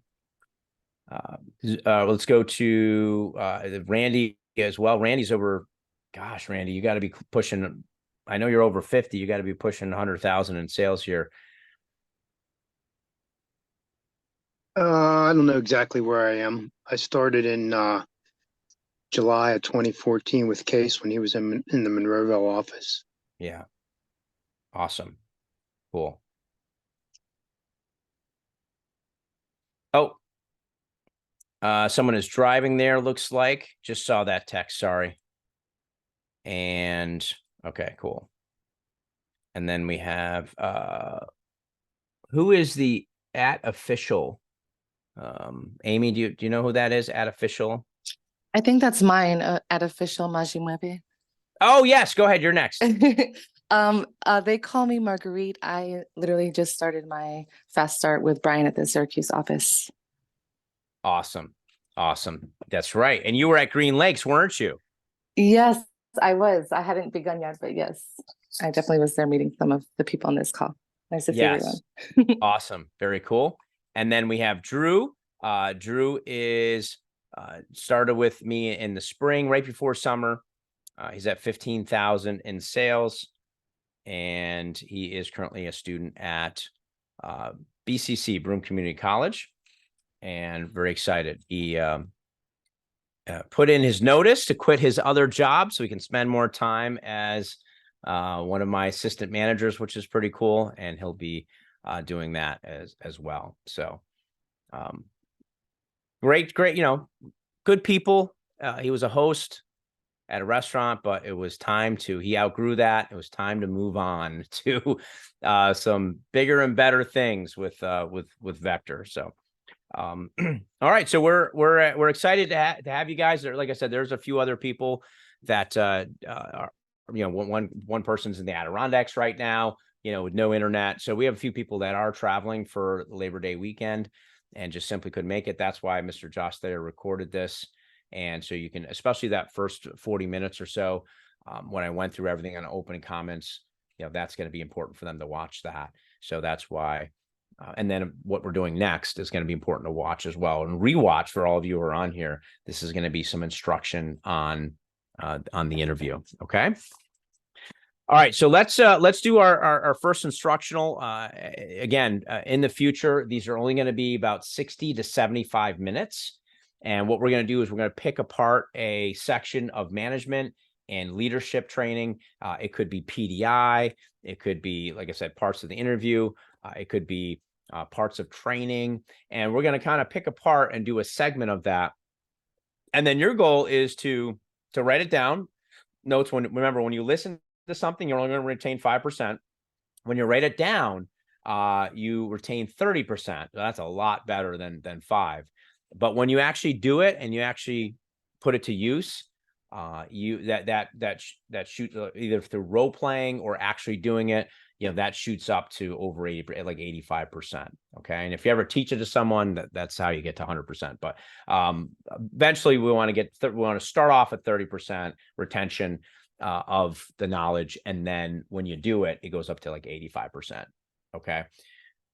Let's go to Randy as well. Randy's over. Gosh, Randy, you got to be pushing. I know you're over 50. You got to be pushing 100,000 in sales here. I don't know exactly where I am. I started in July of 2014 with Case when he was in the Monroeville office. Yeah. Awesome. Cool. Oh, someone is driving there, looks like. Just saw that text, sorry. And okay, cool. And then we have who is the @official? Amy, do you know who that is? @official? I think that's mine, @official Majimuepe. Oh, yes, go ahead. You're next. They call me Marguerite. I literally just started my fast start with Brian at the Syracuse office. Awesome. Awesome. That's right. And you were at Green Lakes, weren't you? Yes, I was. I hadn't begun yet, but yes, I definitely was there meeting some of the people on this call. Nice to see everyone. Awesome. Very cool. And then we have Drew. Drew is started with me in the spring, right before summer. He's at 15,000 in sales, and he is currently a student at BCC, Broome Community College, and very excited. He put in his notice to quit his other job so he can spend more time as one of my assistant managers, which is pretty cool, and he'll be doing that as well. So great, good people. He was a host at a restaurant, but it was time he outgrew that. It was time to move on to some bigger and better things with Vector. So, all right. So we're excited to have you guys there. Like I said, there's a few other people that are, one person's in the Adirondacks right now, with no internet. So we have a few people that are traveling for Labor Day weekend and just simply couldn't make it. That's why Mr. Josh Thayer recorded this. And so you can, especially that first 40 minutes or so, when I went through everything on opening comments, that's going to be important for them to watch that. So that's why. And then what we're doing next is going to be important to watch as well, and rewatch for all of you who are on here. This is going to be some instruction on the interview. Okay. All right, so let's do our first instructional. Again, in the future, these are only going to be about 60 to 75 minutes. And what we're going to do is we're going to pick apart a section of management and leadership training. It could be PDI. It could be, like I said, parts of the interview. It could be parts of training. And we're going to kind of pick apart and do a segment of that. And then your goal is to write it down. Notes remember, when you listen to something, you're only going to retain 5%. When you write it down, you retain 30%. That's a lot better than 5%. But when you actually do it and you actually put it to use, that shoots either through role playing or actually doing it, that shoots up to over 80, like 85%. Okay. And if you ever teach it to someone, that's how you get to 100%. But eventually we want to start off at 30% retention of the knowledge. And then when you do it, it goes up to like 85%. Okay.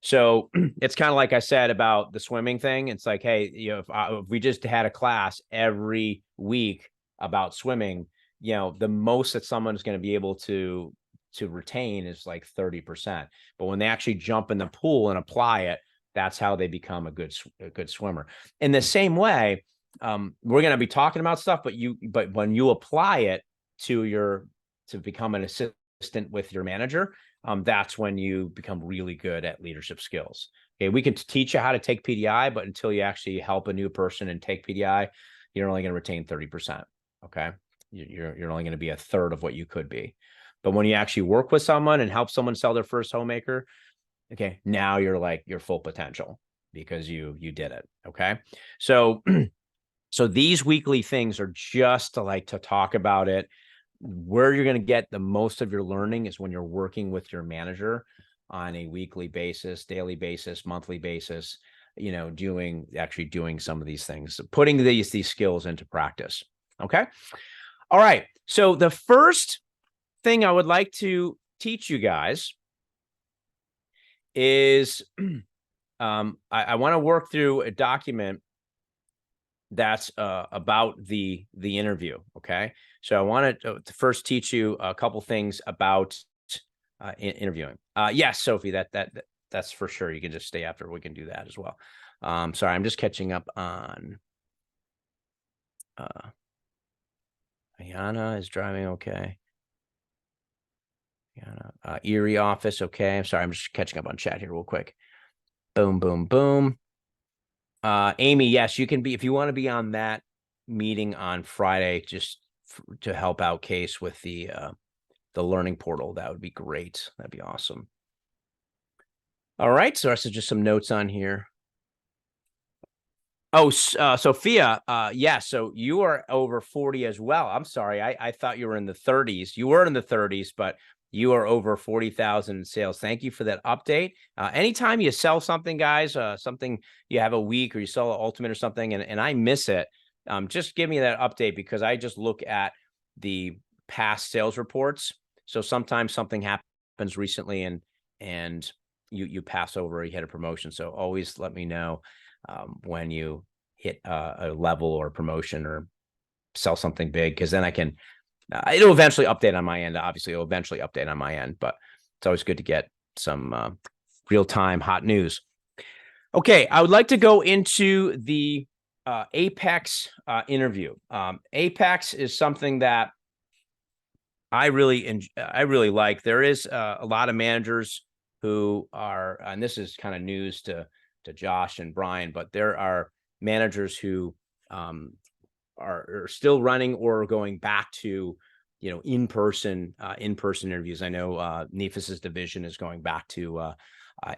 So it's kind of like I said about the swimming thing. It's like, hey, if we just had a class every week about swimming, the most that someone's going to be able to retain is like 30%. But when they actually jump in the pool and apply it, that's how they become a good swimmer. In the same way, we're going to be talking about stuff, but when you apply it to become an assistant with your manager, that's when you become really good at leadership skills. Okay, we can teach you how to take PDI, but until you actually help a new person and take PDI, you're only going to retain 30%. Okay, you're only going to be a third of what you could be. But when you actually work with someone and help someone sell their first homemaker, okay, now you're like your full potential because you did it. Okay, so these weekly things are just to talk about it. Where you're going to get the most of your learning is when you're working with your manager on a weekly basis, daily basis, monthly basis, doing some of these things, putting these skills into practice. Okay. All right. So the first thing I would like to teach you guys is I want to work through a document that's about the interview. Okay. So I want to first teach you a couple things about interviewing. Yes, Sophie, that's for sure. You can just stay after. We can do that as well. Sorry, I'm just catching up on Ayana is driving. Okay. Ayana, Erie office. Okay. I'm sorry. I'm just catching up on chat here real quick. Boom, boom, boom. Amy, yes, you can be, if you want to be on that meeting on Friday, just to help out Case with the learning portal, that would be great. That'd be awesome. All right. So that's just some notes on here. Oh, Sophia, yeah, so you are over 40 as well. I'm sorry. I thought you were in the 30s. You were in the 30s, but you are over 40,000 in sales. Thank you for that update. Anytime you sell something, guys, something you have a week or you sell an ultimate or something, and I miss it, just give me that update because I just look at the past sales reports. So sometimes something happens recently and you pass over, you hit a promotion. So always let me know when you hit a level or promotion or sell something big, because then I can, it'll eventually update on my end. Obviously, it'll eventually update on my end, but it's always good to get some real-time hot news. Okay, I would like to go into the Apex interview. Apex is something that I really like. There is a lot of managers who are, and this is kind of news to Josh and Brian, but there are managers who are still running or going back to, in-person interviews. I know Nefis's division is going back to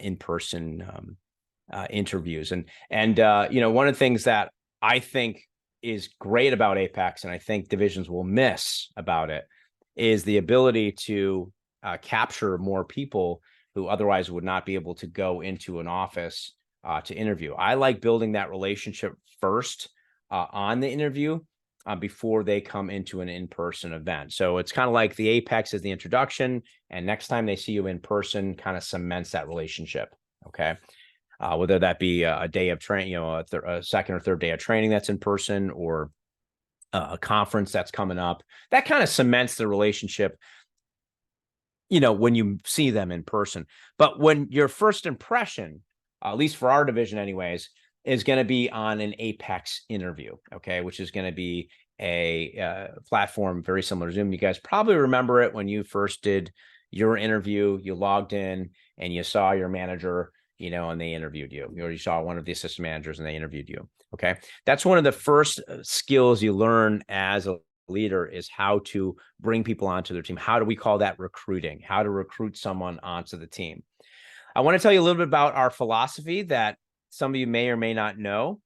in-person interviews, and one of the things that I think is great about Apex, and I think divisions will miss about it, is the ability to capture more people who otherwise would not be able to go into an office to interview. I like building that relationship first on the interview before they come into an in-person event. So it's kind of like the Apex is the introduction, and next time they see you in person, kind of cements that relationship. Okay. Whether that be a day of training, a second or third day of training that's in person, or a conference that's coming up, that kind of cements the relationship, when you see them in person. But when your first impression, at least for our division anyways, is going to be on an Apex interview, okay, which is going to be a platform very similar to Zoom. You guys probably remember it when you first did your interview. You logged in and you saw your manager, and they interviewed you. You already saw one of the assistant managers and they interviewed you, okay? That's one of the first skills you learn as a leader, is how to bring people onto their team. How do we call that? Recruiting. How to recruit someone onto the team. I want to tell you a little bit about our philosophy that some of you may or may not know.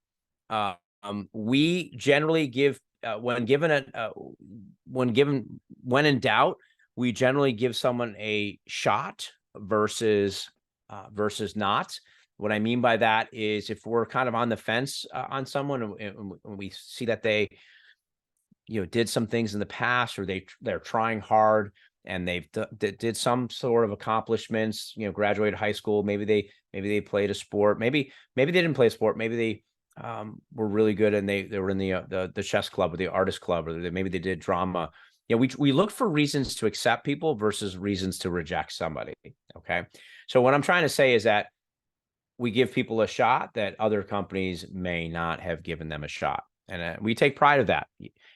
We generally give, when in doubt, we generally give someone a shot versus not. What I mean by that is, if we're kind of on the fence on someone, and we see that they, did some things in the past, or they're trying hard, and they've did some sort of accomplishments, graduated high school, maybe they played a sport, maybe they didn't play a sport, maybe they were really good and they were in the chess club or the artist club, or maybe they did drama. We look for reasons to accept people versus reasons to reject somebody. Okay. So what I'm trying to say is that we give people a shot that other companies may not have given them a shot. And we take pride of that.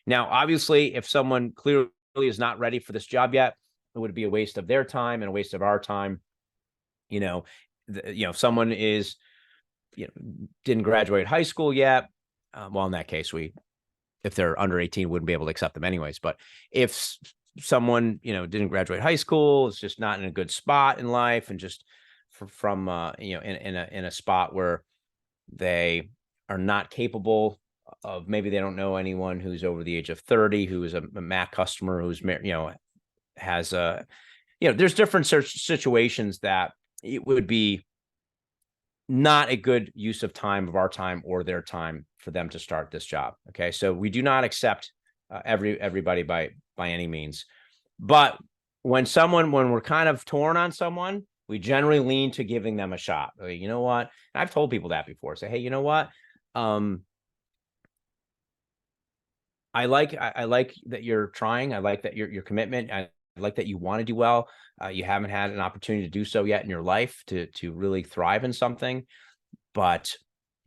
Now, obviously, if someone clearly is not ready for this job yet, it would be a waste of their time and a waste of our time. If someone is, didn't graduate high school yet, well, in that case, if they're under 18, wouldn't be able to accept them anyways. But if someone, didn't graduate high school, is just not in a good spot in life, and just from in a spot where they are not capable of, maybe they don't know anyone who's over the age of 30 who is a Mac customer, who's has there's different situations that it would be not a good use of time, of our time or their time, for them to start this job. Okay, so we do not accept everybody by any means. But when we're kind of torn on someone, we generally lean to giving them a shot. Like, you know what? And I've told people that before. Say, hey, you know what? I like that you're trying. I like that your commitment. I like that you want to do well. You haven't had an opportunity to do so yet in your life to really thrive in something, but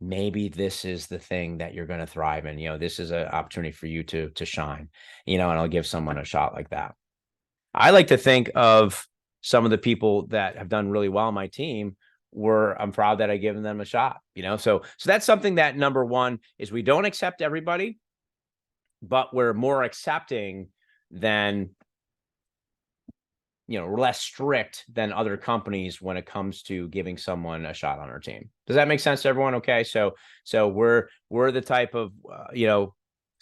maybe this is the thing that you're going to thrive in. You know, this is an opportunity for you to shine. You know, and I'll give someone a shot like that. I like to think of some of the people that have done really well on my team I'm proud that I given them a shot. You know, so that's something that number one is we don't accept everybody, but we're more accepting than, we're less strict than other companies when it comes to giving someone a shot on our team. Does that make sense to everyone? Okay. So we're the type of,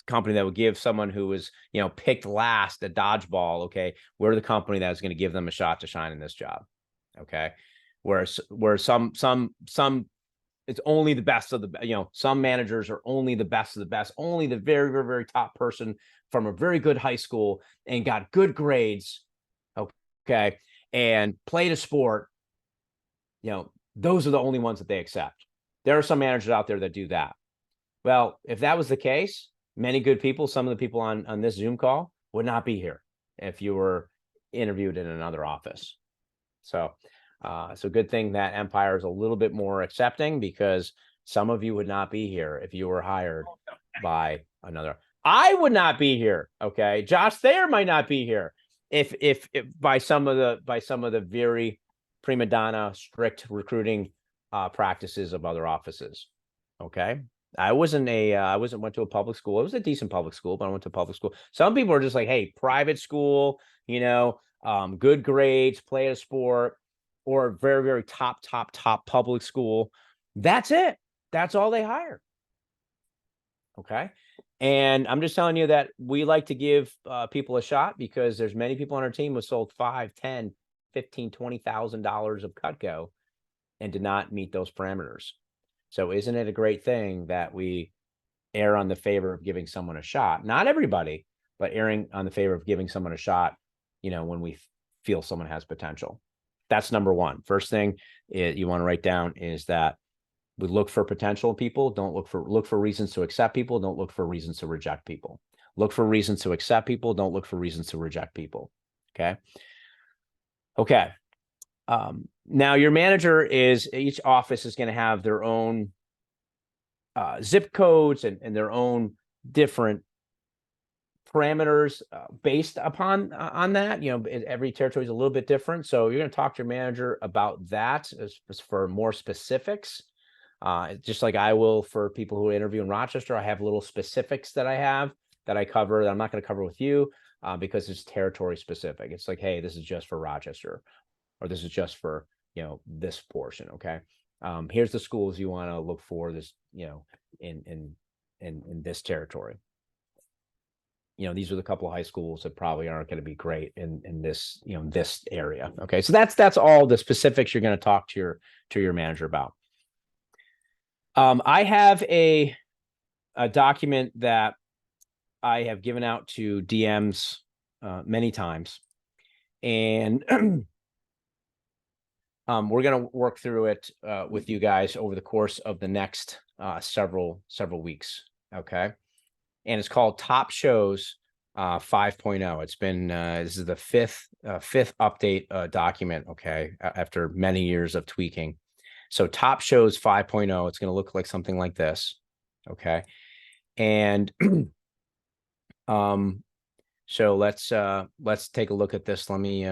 company that would give someone who was, picked last at dodgeball. Okay. We're the company that's going to give them a shot to shine in this job. Okay. Where some it's only the best of the, some managers are only the best of the best, only the very, very, very top person from a very good high school and got good grades. Okay. And played a sport. Those are the only ones that they accept. There are some managers out there that do that. Well, if that was the case, many good people, some of the people on this Zoom call would not be here if you were interviewed in another office. So good thing that Empire is a little bit more accepting, because some of you would not be here if you were hired by another. I would not be here. Okay. Josh Thayer might not be here if by some of the very prima donna strict recruiting practices of other offices. Okay. I went to a public school. It was a decent public school, but I went to public school. Some people are just like, hey, private school, good grades, play a sport, or very, very top public school. That's it. That's all they hire. Okay. And I'm just telling you that we like to give people a shot, because there's many people on our team who sold $5, $10, $15, $20,000 of Cutco and did not meet those parameters. So isn't it a great thing that we err on the favor of giving someone a shot? Not everybody, but erring on the favor of giving someone a shot, when we feel someone has potential. That's number one. First thing you want to write down is that we look for potential in people. Don't look for reasons to accept people. Don't look for reasons to reject people. Look for reasons to accept people. Don't look for reasons to reject people. Okay. Now your manager each office is going to have their own zip codes and their own different parameters based upon on that. Every territory is a little bit different. So you're going to talk to your manager about that as for more specifics. Just like I will for people who interview in Rochester. I have little specifics that I cover that I'm not going to cover with you because it's territory specific. It's like, hey, this is just for Rochester, or this is just for, this portion. Okay. Here's the schools you want to look for this, in this territory. These are the couple of high schools that probably aren't going to be great in this, this area. Okay. So that's all the specifics you're going to talk to your manager about. I have a document that I have given out to DMs many times, and we're going to work through it with you guys over the course of the next several weeks. Okay. And it's called Top Shows 5.0. It's been this is the fifth update document. Okay. After many years of tweaking. So Top Shows 5.0, it's going to look like something like this. Okay. And so let's take a look at this. Let me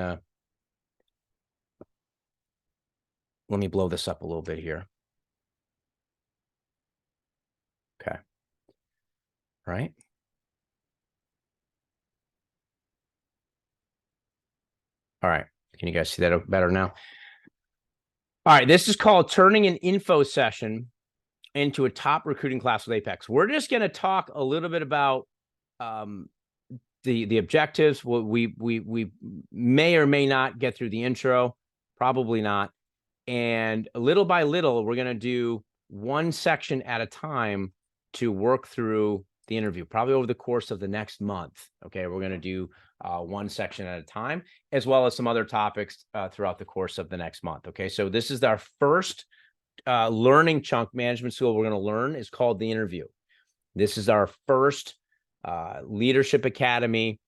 blow this up a little bit here. Okay. Right. All right. Can you guys see that better now? All right. This is called Turning an Info Session into a Top Recruiting Class with Apex. We're just going to talk a little bit about the objectives. We may or may not get through the intro, probably not. And little by little, we're going to do one section at a time to work through the interview, probably over the course of the next month. Okay, we're going to do one section at a time, as well as some other topics throughout the course of the next month. Okay, so this is our first learning chunk management skill we're going to learn is called the interview. This is our first Leadership Academy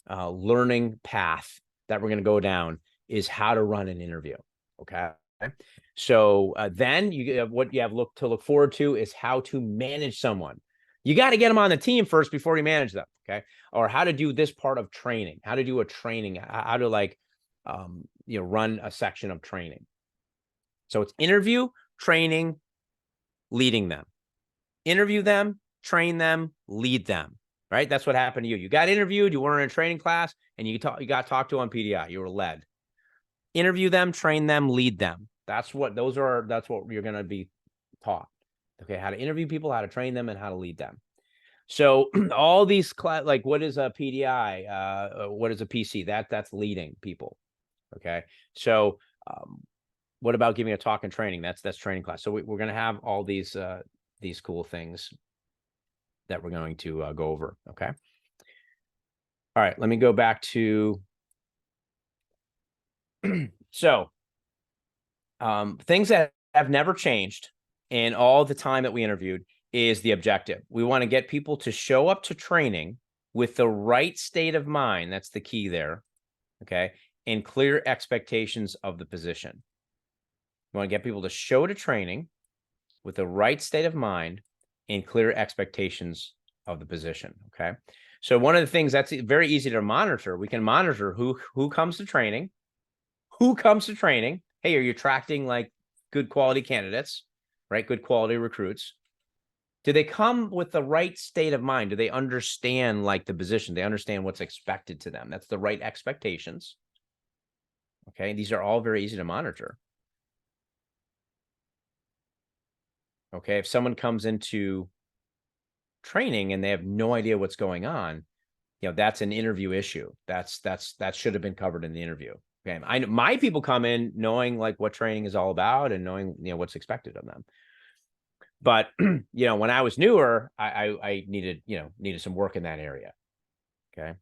learning path that we're going to go down, is how to run an interview. Okay. So then what you have to look forward to is how to manage someone. You got to get them on the team first before you manage them. Okay. Or how to do this part of training, how to do a training, how to run a section of training. So it's interview, training, leading them. Interview them, train them, lead them. Right? That's what happened to you. You got interviewed, you weren't in a training class, and you got talked to on PDI. You were led. Interview them, train them, lead them. That's what you're going to be taught. Okay, how to interview people, how to train them, and how to lead them. So all these like, what is a PDI? What is a PC? That's leading people. Okay, so what about giving a talk and training? That's training class. So we're going to have all these cool things that we're going to go over. Okay. All right, let me go back to so things that have never changed in all the time that we interviewed is the objective. We want to get people to show up to training with the right state of mind. That's the key there. Okay. And clear expectations of the position. We want to get people to show to training with the right state of mind and clear expectations of the position. Okay. So one of the things that's very easy to monitor, we can monitor who comes to training, Hey, are you attracting like good quality candidates, right? Good quality recruits. Do they come with the right state of mind? Do they understand like the position? They understand what's expected to them. That's the right expectations. Okay. These are all very easy to monitor. Okay. If someone comes into training and they have no idea what's going on, that's an interview issue. That should have been covered in the interview. Okay. My people come in knowing like what training is all about and knowing, what's expected of them. But, when I was newer, I needed some work in that area. Okay.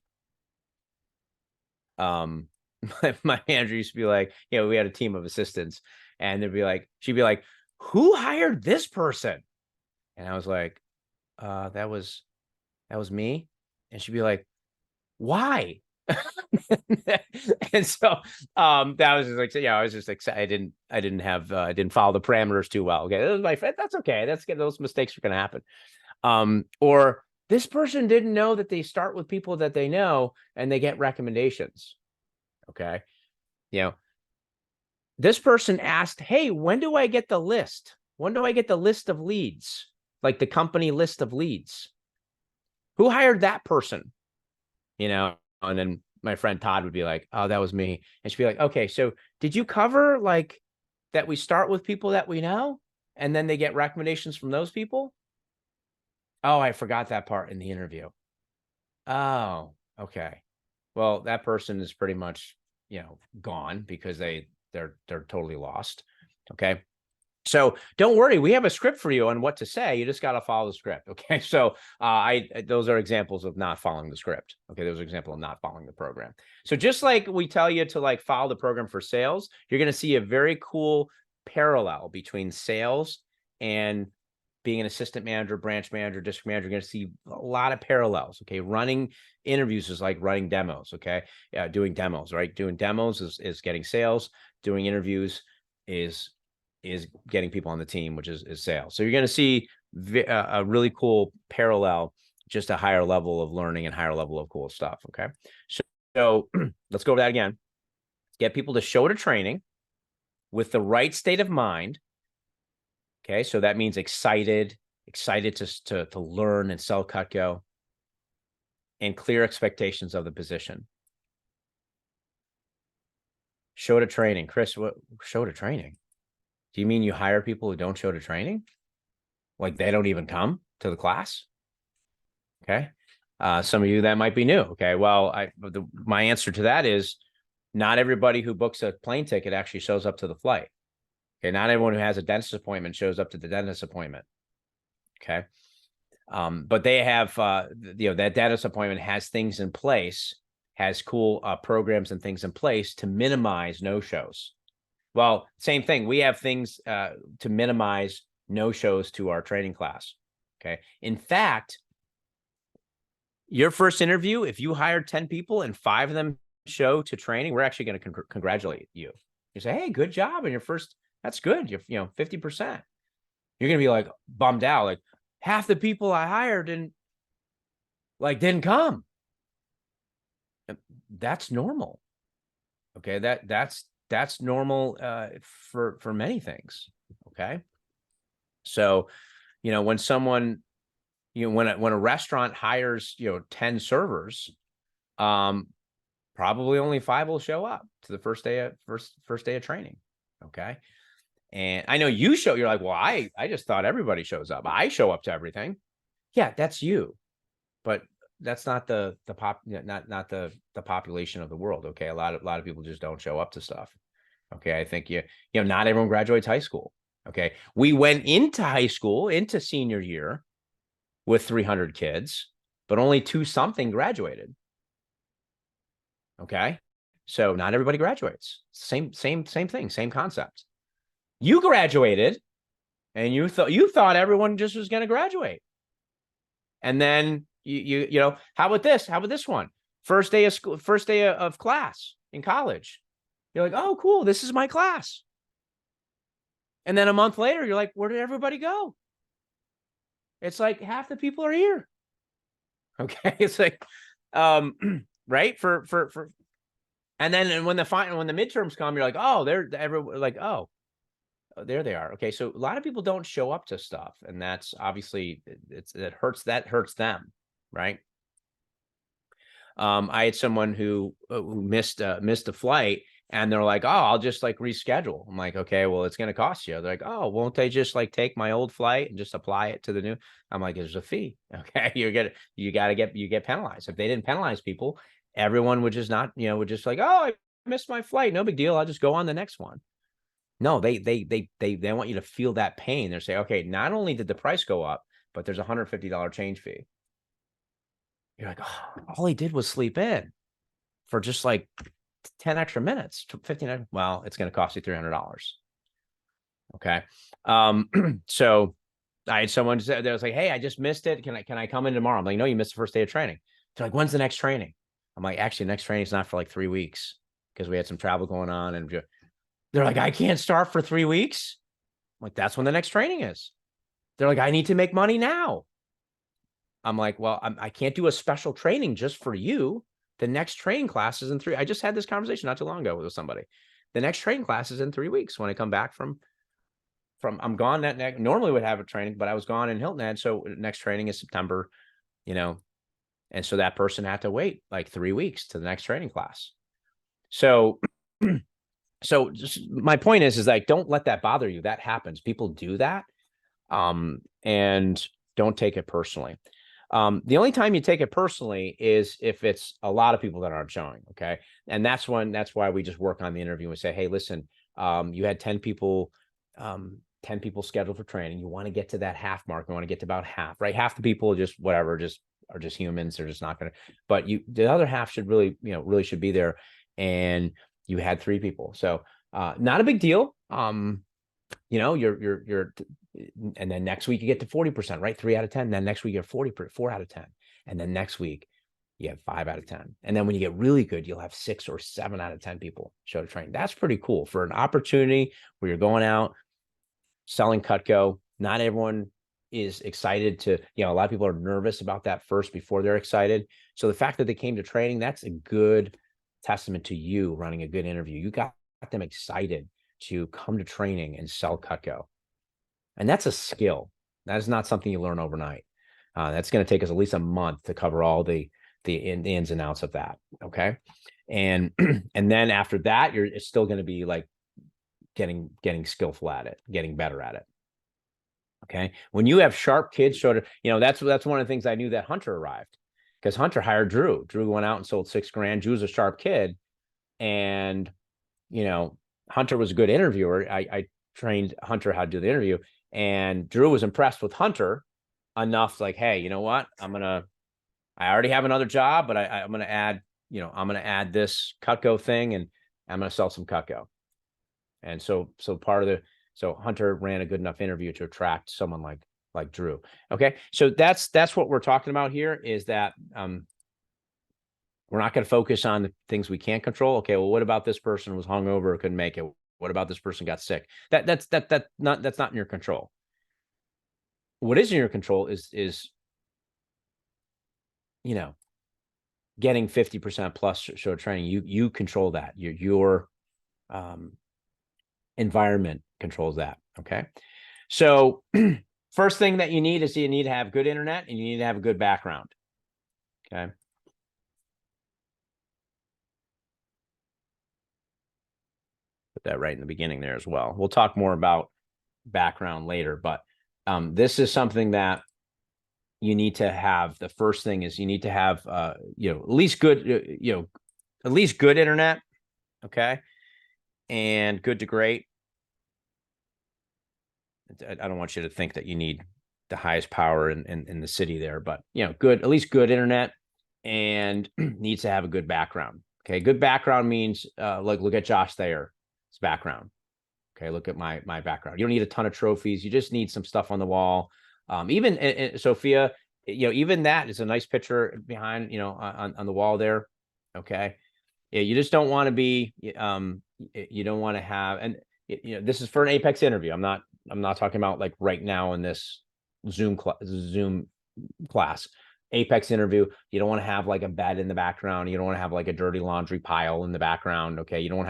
My manager used to be like, we had a team of assistants and she'd be like, who hired this person? And I was like, that was me. And she'd be like, why? And so that was just like, I was just excited. I didn't follow the parameters too well. Okay, that was my friend. That's okay. Those mistakes are going to happen. Or this person didn't know that they start with people that they know and they get recommendations. Okay, this person asked, hey, when do I get the list? When do I get the list of leads? Like the company list of leads? Who hired that person? And then my friend Todd would be like, oh, that was me. And she'd be like, okay, so did you cover like that we start with people that we know and then they get recommendations from those people? Oh, I forgot that part in the interview. Oh, okay. Well, that person is pretty much, gone because they're totally lost. Okay. So don't worry, we have a script for you on what to say. You just got to follow the script. Okay. So those are examples of not following the script. Okay. Those are examples of not following the program. So just like we tell you to like follow the program for sales, you're going to see a very cool parallel between sales and being an assistant manager, branch manager, district manager. You're going to see a lot of parallels. Okay. Running interviews is like running demos. Okay. Doing demos, right? Doing demos is getting sales. Doing interviews is getting people on the team, which is sales. So you're going to see a really cool parallel, just a higher level of learning and higher level of cool stuff. Okay. So let's go over that again. Get people to show to training with the right state of mind. Okay. So that means excited to learn and sell Cutco, and clear expectations of the position. Show to training. Chris, what show to training? Do you mean you hire people who don't show to training? Like they don't even come to the class? Okay. Some of you that might be new. Okay. Well, my answer to that is not everybody who books a plane ticket actually shows up to the flight. Okay. Not everyone who has a dentist appointment shows up to the dentist appointment. Okay. But they have, that dentist appointment has things in place, has cool programs and things in place to minimize no-shows. Well, same thing. We have things to minimize no-shows to our training class. Okay. In fact, your first interview, if you hired 10 people and 5 of them show to training, we're actually going to congratulate you. You say, hey, good job. And your first, that's good. You're, 50%. You're going to be like bummed out. Like half the people I hired didn't come. That's normal. Okay. That's normal for many things. Okay. So, when someone, when a restaurant hires, 10 servers, probably only 5 will show up to the first day of training. Okay. And I know you you're like, well, I just thought everybody shows up. I show up to everything. Yeah, that's you. But that's not the population of the world. Okay. A lot of people just don't show up to stuff. Okay. I think not everyone graduates high school. Okay. We went into high school, into senior year with 300 kids, but only 2-something graduated. Okay. So not everybody graduates. Same thing, same concept. You graduated and you thought everyone just was going to graduate. And then how about this? How about this one? First day of school, first day of class in college. You're like, oh, cool. This is my class. And then a month later, you're like, where did everybody go? It's like half the people are here. Okay. It's like, right. And then when the midterms come, you're like, oh, everyone like, oh, there they are. Okay. So a lot of people don't show up to stuff, and that's obviously that hurts them. Right. I had someone who missed a flight, and they're like, oh, I'll just like reschedule. I'm like, okay, well, it's going to cost you. They're like, oh, won't they just like take my old flight and just apply it to the new? I'm like, there's a fee. Okay. You get penalized. If they didn't penalize people, everyone would just not, would just like, oh, I missed my flight. No big deal. I'll just go on the next one. No, they want you to feel that pain. They're saying, okay, not only did the price go up, but there's $150 change fee. You're like, oh, all he did was sleep in for just like 10 extra minutes, 15. Well, it's going to cost you $300. Okay. So I had someone say, they was like, hey, I just missed it. Can I come in tomorrow? I'm like, no, you missed the first day of training. They're like, when's the next training? I'm like, actually, next training is not for like 3 weeks because we had some travel going on. And they're like, I can't start for 3 weeks. I'm like, that's when the next training is. They're like, I need to make money now. I'm like, well, I can't do a special training just for you. The next training class is in 3. I just had this conversation not too long ago with somebody. The next training class is in 3 weeks when I come back from I'm gone that normally would have a training, but I was gone in Hilton Head. So next training is September, and so that person had to wait like 3 weeks to the next training class. So just, my point is like, don't let that bother you. That happens. People do that. And don't take it personally. The only time you take it personally is if it's a lot of people that aren't showing. Okay. And that's why we just work on the interview and say, hey, listen, you had 10 people scheduled for training. You want to get to that half mark. You want to get to about half, right? Half the people are just humans. They're just not going to, but the other half should really should be there. And you had 3 people. So, not a big deal. You're and then next week you get to 40%, right? 3 out of 10. Then next week you have 4 out of 10. And then next week you have 5 out of 10. And then when you get really good, you'll have 6 or 7 out of 10 people show to train. That's pretty cool for an opportunity where you're going out selling Cutco. Not everyone is excited to, a lot of people are nervous about that first before they're excited. So the fact that they came to training, that's a good testament to you running a good interview. You got them excited to come to training and sell Cutco. And that's a skill. That is not something you learn overnight. That's going to take us at least a month to cover all the ins and outs of that. Okay. And then after that, it's still going to be like getting skillful at it, getting better at it. Okay. When you have sharp kids, that's one of the things I knew that Hunter arrived, because Hunter hired Drew. Drew went out and sold $6,000. Drew's a sharp kid. And, Hunter was a good interviewer. I trained Hunter how to do the interview, and Drew was impressed with Hunter enough like, hey, you know what? I already have another job, but I'm going to add, I'm going to add this Cutco thing, and I'm going to sell some Cutco. And so Hunter ran a good enough interview to attract someone like Drew. Okay. So that's what we're talking about here, is that, we're not going to focus on the things we can't control. Okay. Well, what about this person was hungover or couldn't make it? What about this person got sick? That's not in your control. What is in your control is getting 50% plus show training. You control that. Your environment controls that. Okay. So first thing that you need is you need to have good internet, and you need to have a good background. Okay. Put that right in the beginning there as well. We'll talk more about background later, but this is something that you need to have. The first thing is you need to have, at least good, at least good internet. Okay. And good to great. I don't want you to think that you need the highest power in the city there, but good, at least good internet, and needs to have a good background. Okay. Good background means, look at Josh Thayer's background. Okay. Look at my background. You don't need a ton of trophies. You just need some stuff on the wall. Even Sophia, even that is a nice picture behind, on the wall there. Okay. Yeah. You just don't want to be, you don't want to have, and this is for an Apex interview. I'm not talking about like right now in this Zoom class. Apex interview, you don't want to have like a bed in the background. You don't want to have like a dirty laundry pile in the background. Okay. You don't want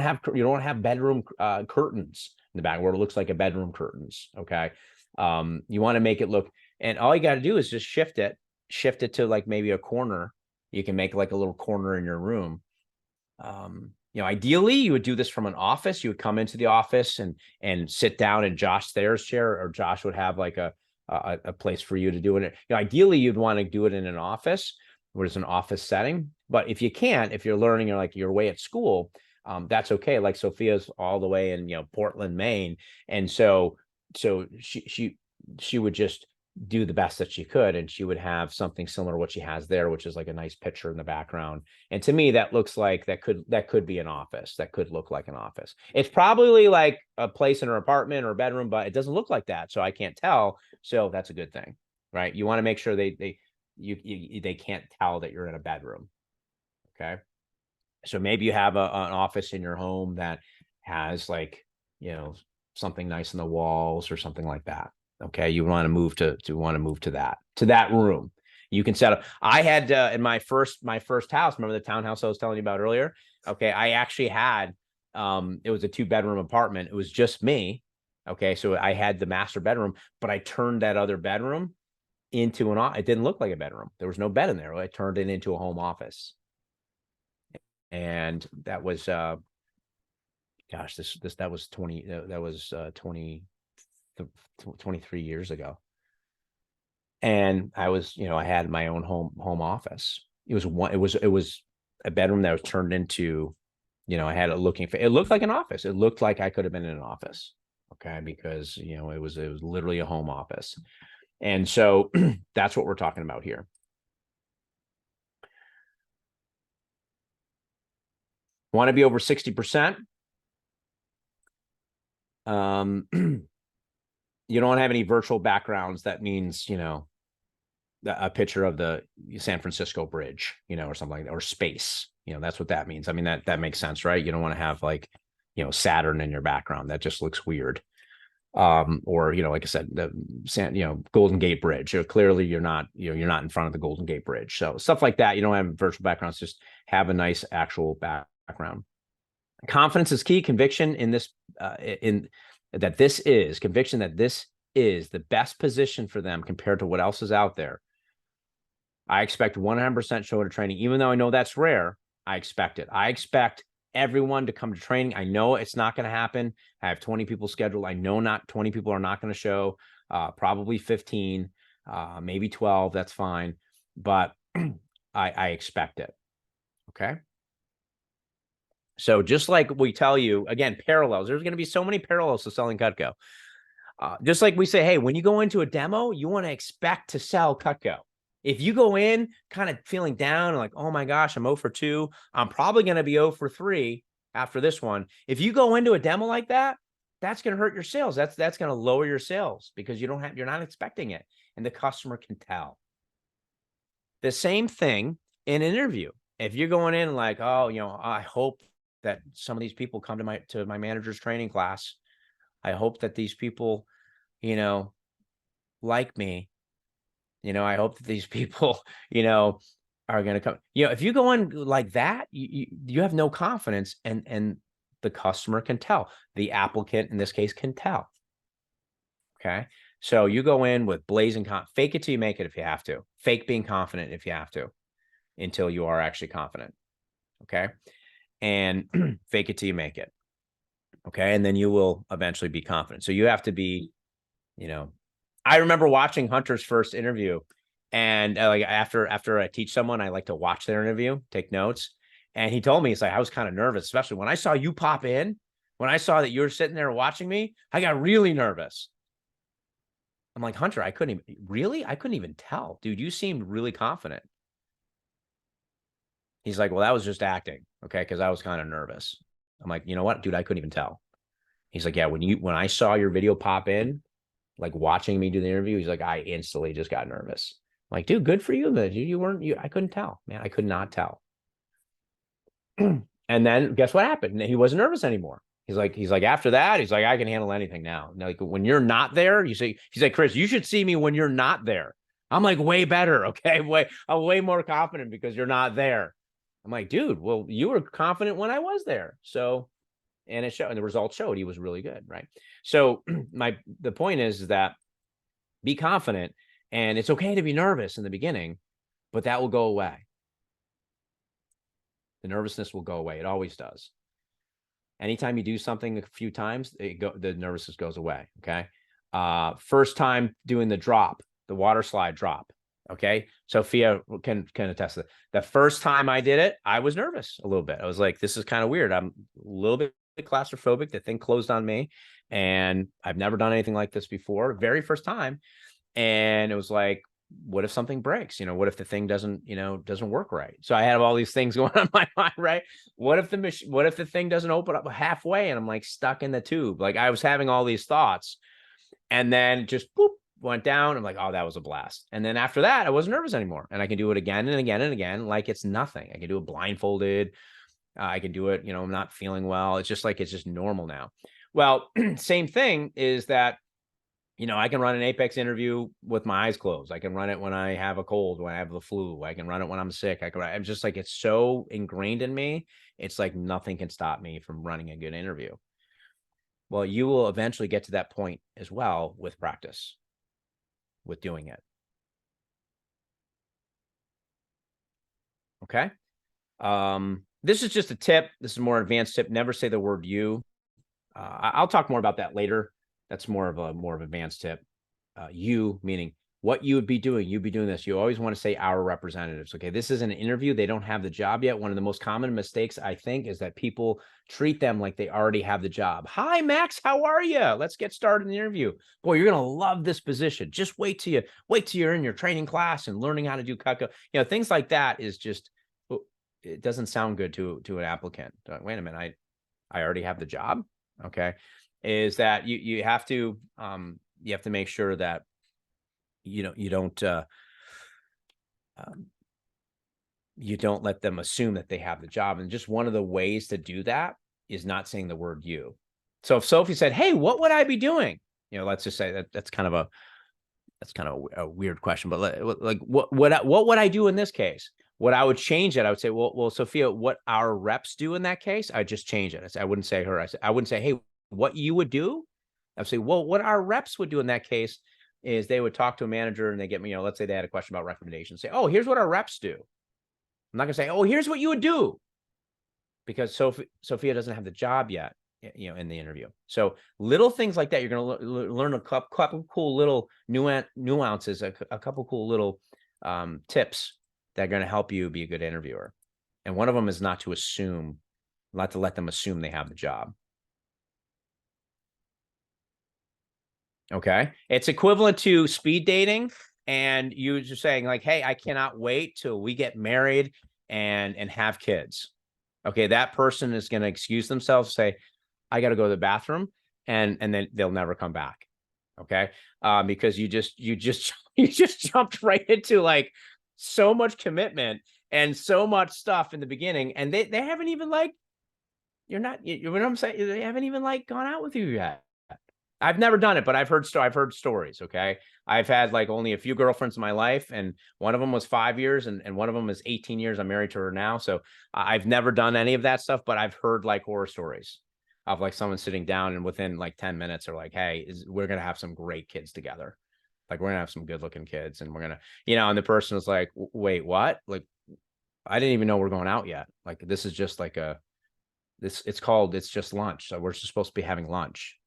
to have bedroom curtains in the back where it looks like a bedroom curtains. Okay. You want to make it look, and all you got to do is just shift it to like maybe a corner. You can make like a little corner in your room. Ideally you would do this from an office. You would come into the office and sit down in Josh Thayer's chair, or Josh would have like a place for you to do it. Ideally you'd want to do it in an office where it's an office setting. But if you can't, if you're learning, you're away at school, that's okay. Like Sophia's all the way in, Portland, Maine. And so she would just do the best that she could, and she would have something similar to what she has there, which is like a nice picture in the background. And to me, that looks like that could be an office. That could look like an office. It's probably like a place in her apartment or bedroom, but it doesn't look like that, so I can't tell. So that's a good thing, right? You want to make sure they can't tell that you're in a bedroom. Okay. So maybe you have an office in your home that has like, something nice in the walls or something like that. Okay. You want to move to that room. You can set up. I had in my first house, remember the townhouse I was telling you about earlier? Okay. I actually had, it was a 2-bedroom apartment. It was just me. Okay. So I had the master bedroom, but I turned that other bedroom into it didn't look like a bedroom. There was no bed in there. I turned it into a home office. And that was, that was 23 years ago. And I was, I had my own home office. It was a bedroom that was turned into, I had it looked like an office. It looked like I could have been in an office. Okay. Because, it was literally a home office. And so that's what we're talking about here. Want to be over 60%. You don't have any virtual backgrounds. That means, a picture of the San Francisco Bridge, or something like that, or space, that's what that means. I mean, that makes sense, right? You don't want to have like, Saturn in your background. That just looks weird. Or, like I said, the Golden Gate Bridge. Clearly you're not in front of the Golden Gate Bridge. So stuff like that. You don't have virtual backgrounds, just have a nice actual background. Confidence is key. Conviction in this, conviction that this is the best position for them compared to what else is out there. I expect 100% shoulder training, even though I know that's rare. I expect it. I expect everyone to come to training. I know it's not going to happen. I have 20 people scheduled. I know not 20 people are not going to show, probably 15, maybe 12. That's fine. But I expect it. Okay. So just like we tell you, again, parallels, there's going to be so many parallels to selling Cutco. Just like we say, hey, when you go into a demo, you want to expect to sell Cutco. If you go in kind of feeling down and like, oh my gosh, I'm 0 for 2, I'm probably going to be 0 for 3 after this one. If you go into a demo like that, that's going to hurt your sales. That's going to lower your sales because you're not expecting it, and the customer can tell. The same thing in an interview. If you're going in like, oh, I hope that some of these people come to my manager's training class. I hope that these people, like me. I hope that these people, are going to come. If you go in like that, you have no confidence, and the customer can tell. The applicant in this case can tell. Okay. So you go in with blazing fake it till you make it if you have to. Fake being confident if you have to, until you are actually confident. Okay. And fake it till you make it. Okay. And then you will eventually be confident. So you have to be, I remember watching Hunter's first interview, and like after I teach someone, I like to watch their interview, take notes. And he told me, it's like, I was kind of nervous, especially when I saw you pop in, when I saw that you were sitting there watching me, I got really nervous. I'm like, Hunter, I couldn't even tell, dude, you seemed really confident. He's like, well, that was just acting. Okay. Cause I was kind of nervous. I'm like, you know what, dude, I couldn't even tell. He's like, yeah, when I saw your video pop in, like watching me do the interview, he's like, I instantly just got nervous. I'm like, dude, good for you. That I couldn't tell, man. I could not tell. And then guess what happened? He wasn't nervous anymore. He's like, after that, he's like, I can handle anything now. Like when you're not there, he's like, Chris, you should see me when you're not there. I'm like, way better. Okay. I'm way more confident because you're not there. I'm like, dude, well, you were confident when I was there. So, and it showed, and the results showed he was really good. Right. So the point is that be confident, and it's okay to be nervous in the beginning, but that will go away. The nervousness will go away. It always does. Anytime you do something a few times, the nervousness goes away. Okay. First time doing the water slide drop. Okay. Sophia can attest to that. The first time I did it, I was nervous a little bit. I was like, this is kind of weird. I'm a little bit claustrophobic. The thing closed on me, and I've never done anything like this before. Very first time. And it was like, what if something breaks? What if the thing doesn't work right? So I had all these things going on in my mind, right? What if the thing doesn't open up halfway and I'm like stuck in the tube? Like I was having all these thoughts, and then just boop, went down. I'm like, oh, that was a blast. And then after that, I wasn't nervous anymore, and I can do it again and again and again. Like it's nothing. I can do it blindfolded. I can do it, I'm not feeling well. It's just normal now. Well, same thing is that, I can run an Apex interview with my eyes closed. I can run it when I have a cold, when I have the flu. I can run it when I'm sick. I'm just like, it's so ingrained in me. It's like nothing can stop me from running a good interview. Well, you will eventually get to that point as well with practice, with doing it. Okay. This is just a tip. This is a more advanced tip. Never say the word you. I'll talk more about that later. That's more of an advanced tip. You meaning what you would be doing. You'd be doing this. You always want to say our representatives. Okay. This is an interview. They don't have the job yet. One of the most common mistakes, I think, is that people treat them like they already have the job. Hi, Max. How are you? Let's get started in the interview. Boy, you're going to love this position. Just wait till you're in your training class and learning how to do Cutco. Things like that is just, it doesn't sound good to an applicant. Wait a minute. I already have the job. Okay. Is that you have to make sure that you don't let them assume that they have the job. And just one of the ways to do that is not saying the word you. So if Sophie said, hey, what would I be doing? Let's just say that's kind of a weird question, but like what would I do in this case? What I would change it, I would say, well, Sophia, what our reps do in that case, I just change it. I wouldn't say her. I wouldn't say, hey, what you would do. I'd say, well, what our reps would do in that case is they would talk to a manager and they get me, let's say they had a question about recommendations. Say, oh, here's what our reps do. I'm not gonna say, oh, here's what you would do, because Sophia doesn't have the job yet, in the interview. So little things like that, you're gonna learn a couple cool little nuances, a couple cool little tips that are gonna help you be a good interviewer. And one of them is not to let them assume they have the job. Okay. It's equivalent to speed dating. And you just saying like, hey, I cannot wait till we get married and have kids. Okay. That person is going to excuse themselves, say, I got to go to the bathroom, and then they'll never come back. Okay. Because you just jumped right into like so much commitment and so much stuff in the beginning. And they haven't even like, you know what I'm saying? They haven't even like gone out with you yet. I've never done it, but I've heard stories. Okay. I've had like only a few girlfriends in my life, and one of them was 5 years and one of them is 18 years. I'm married to her now. So I've never done any of that stuff, but I've heard like horror stories of like someone sitting down and within like 10 minutes are like, hey, we're going to have some great kids together. Like we're going to have some good looking kids, and we're going to, and the person was like, wait, what? Like, I didn't even know we're going out yet. Like, this is just like it's just lunch. So we're just supposed to be having lunch.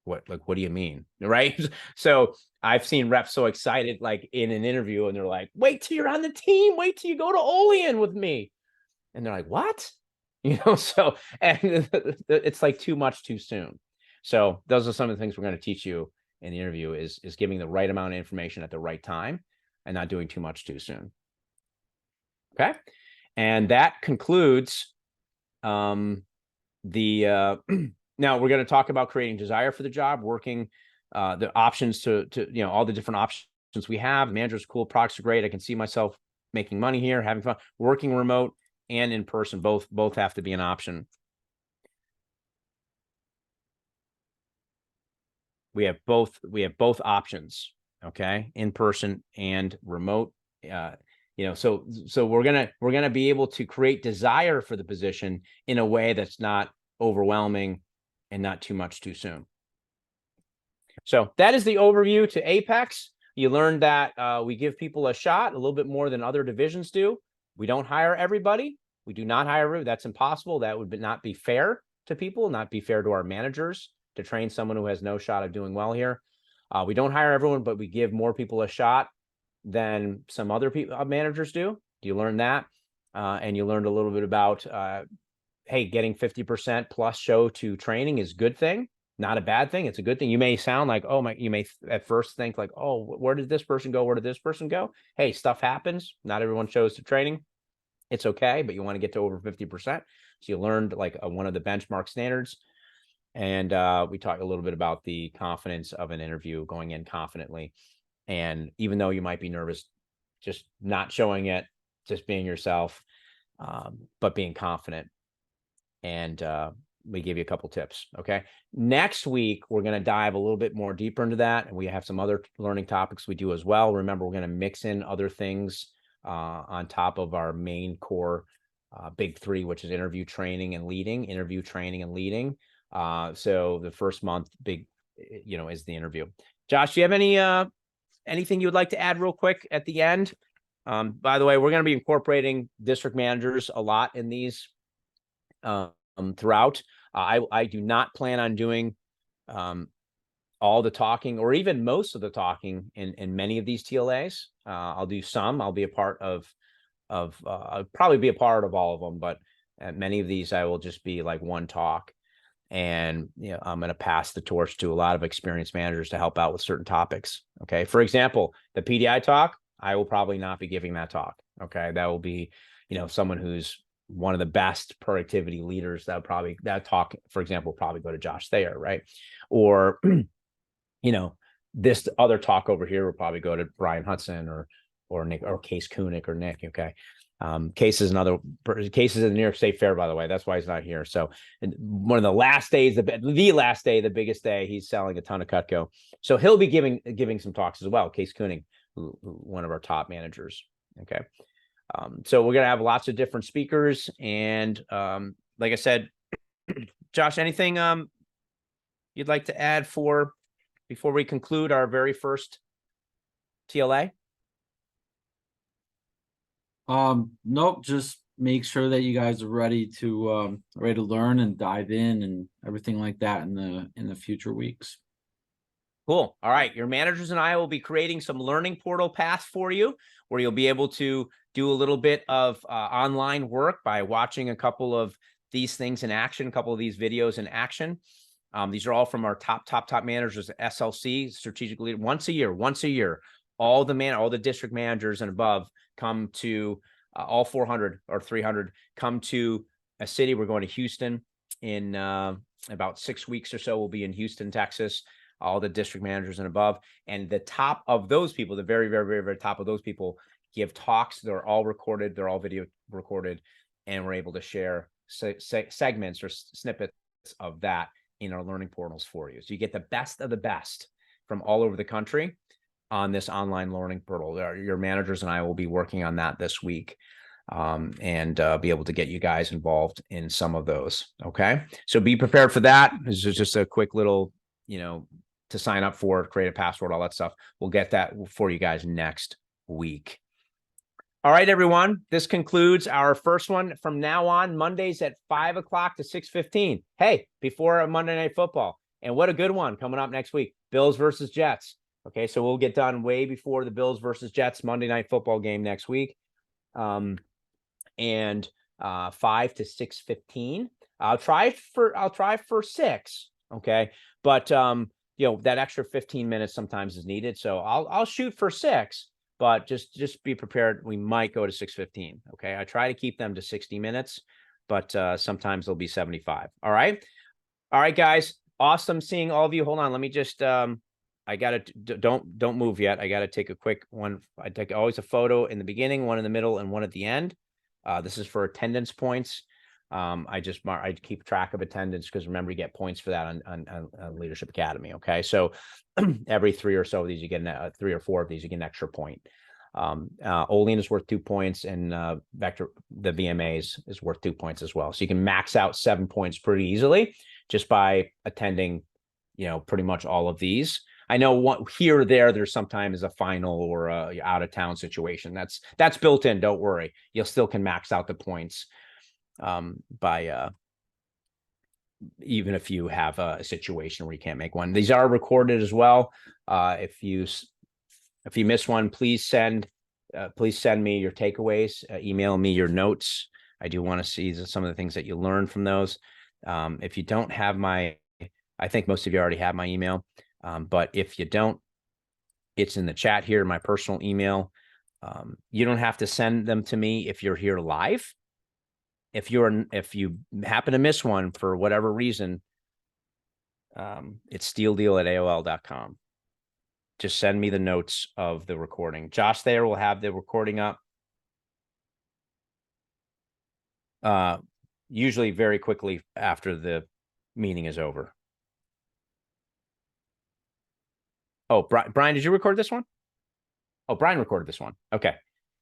What do you mean? Right. So I've seen reps so excited, like in an interview, and they're like, wait till you're on the team. Wait till you go to Olean with me. And they're like, what? So, and it's like too much too soon. So those are some of the things we're going to teach you in the interview is giving the right amount of information at the right time and not doing too much too soon. Okay. And that concludes now we're going to talk about creating desire for the job, working the options to all the different options we have. Manager's cool, products are great. I can see myself making money here, having fun, working remote and in person. Both have to be an option. We have both options. Okay, in person and remote. So we're gonna be able to create desire for the position in a way that's not overwhelming and not too much too soon. So that is the overview to Apex. You learned that we give people a shot, a little bit more than other divisions do. We don't hire everybody. We do not hire everybody. That's impossible. That would not be fair to people, not be fair to our managers to train someone who has no shot of doing well here. We don't hire everyone, but we give more people a shot than some other managers do. You learn that. And you learned a little bit about, hey, getting 50% plus show to training is a good thing. Not a bad thing. It's a good thing. You may sound like, oh my, you may at first think like, oh, where did this person go? Where did this person go? Hey, stuff happens. Not everyone shows to training. It's okay, but you want to get to over 50%. So you learned like one of the benchmark standards. And we talked a little bit about the confidence of an interview, going in confidently. And even though you might be nervous, just not showing it, just being yourself, but being confident. And we gave you a couple tips. Okay. Next week, we're going to dive a little bit more deeper into that. And we have some other learning topics we do as well. Remember, we're going to mix in other things on top of our main core big three, which is interview training and leading. So the first month is the interview. Josh, do you have anything you would like to add real quick at the end? By the way, we're going to be incorporating district managers a lot in these throughout. I do not plan on doing all the talking or even most of the talking in many of these TLAs. I'll do some. I'll be a part of I'll probably be a part of all of them, but at many of these I will just be like one talk. And I'm going to pass the torch to a lot of experienced managers to help out with certain topics. Okay. For example, the PDI talk, I will probably not be giving that talk. Okay. That will be, someone who's one of the best productivity leaders. That talk, for example, probably go to Josh Thayer, right? Or, this other talk over here will probably go to Brian Hudson or Nick or Case Koenig or Nick. Okay. Case is in the New York State Fair, by the way. That's why he's not here. So one of the last days, the last day, the biggest day, he's selling a ton of Cutco. So he'll be giving some talks as well. Case Koenig, one of our top managers. Okay. So we're going to have lots of different speakers. And like I said, Josh, anything you'd like to add before we conclude our very first TLA? Nope, just make sure that you guys are ready to learn and dive in and everything like that in the future weeks. Cool. All right. Your managers and I will be creating some learning portal paths for you where you'll be able to do a little bit of online work by watching a couple of these things in action, a couple of these videos in action. These are all from our top managers at SLC, strategic leader. Once a year, all the district managers and above come to all 400 or 300 come to a city. We're going to Houston in about 6 weeks or so. We'll be in Houston, Texas. All the district managers and above, and the top of those people, the very, very, very, very top of those people, give talks. They're all recorded. They're all video recorded, and we're able to share segments or snippets of that in our learning portals for you. So you get the best of the best from all over the country on this online learning portal. Your managers and I will be working on that this week, and be able to get you guys involved in some of those. Okay, so be prepared for that. This is just a quick little, to sign up for, create a password, all that stuff. We'll get that for you guys next week. All right, everyone. This concludes our first one. From now on, Mondays at 5 o'clock to 6:15. Hey, before Monday Night Football. And what a good one coming up next week. Bills versus Jets. Okay, so we'll get done way before the Bills versus Jets Monday Night Football game next week. And 5 to 6:15. I'll try for 6. Okay, but that extra 15 minutes sometimes is needed. So I'll shoot for 6, but just be prepared. We might go to 6:15. Okay. I try to keep them to 60 minutes, but sometimes they'll be 75. All right. All right, guys. Awesome seeing all of you. Hold on. Let me just, I gotta, don't move yet. I gotta take a quick one. I take always a photo in the beginning, one in the middle, and one at the end. This is for attendance points. I keep track of attendance because remember, you get points for that on Leadership Academy. Okay, so every 3 or so of these, you get 3 or 4 of these, you get an extra point. Olean is worth 2 points, and the VMAs is worth 2 points as well. So you can max out 7 points pretty easily just by attending, pretty much all of these. I know here or there's sometimes a final or a out of town situation. That's built in. Don't worry, you still can max out the points. By even if you have a situation where you can't make one. These are recorded as well. If you miss one, please send me your takeaways, email me your notes. I do want to see some of the things that you learned from those. If you don't have I think most of you already have my email, but if you don't, it's in the chat here, my personal email. You don't have to send them to me if you're here live. If you happen to miss one for whatever reason, it's steeldeal@aol.com. Just send me the notes of the recording. Josh there will have the recording up usually very quickly after the meeting is over. Oh, Brian, did you record this one? Oh, Brian recorded this one. Okay.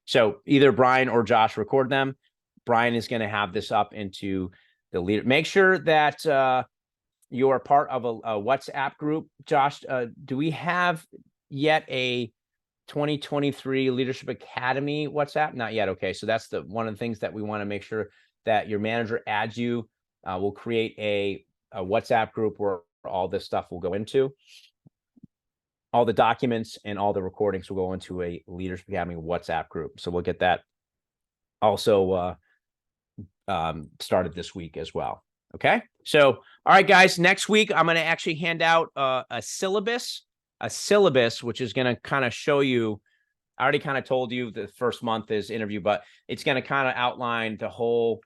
So either Brian or Josh record them. Brian is going to have this up into the leader. Make sure that you are part of a WhatsApp group. Josh, do we have yet a 2023 Leadership Academy WhatsApp? Not yet. Okay. So that's one of the things that we want to make sure that your manager adds you. We'll create a WhatsApp group where all this stuff will go into. All the documents and all the recordings will go into a Leadership Academy WhatsApp group. So we'll get that also started this week as well. Okay. So, all right, guys, next week, I'm going to actually hand out a syllabus, which is going to kind of show you, I already kind of told you the first month is interview, but it's going to kind of outline the whole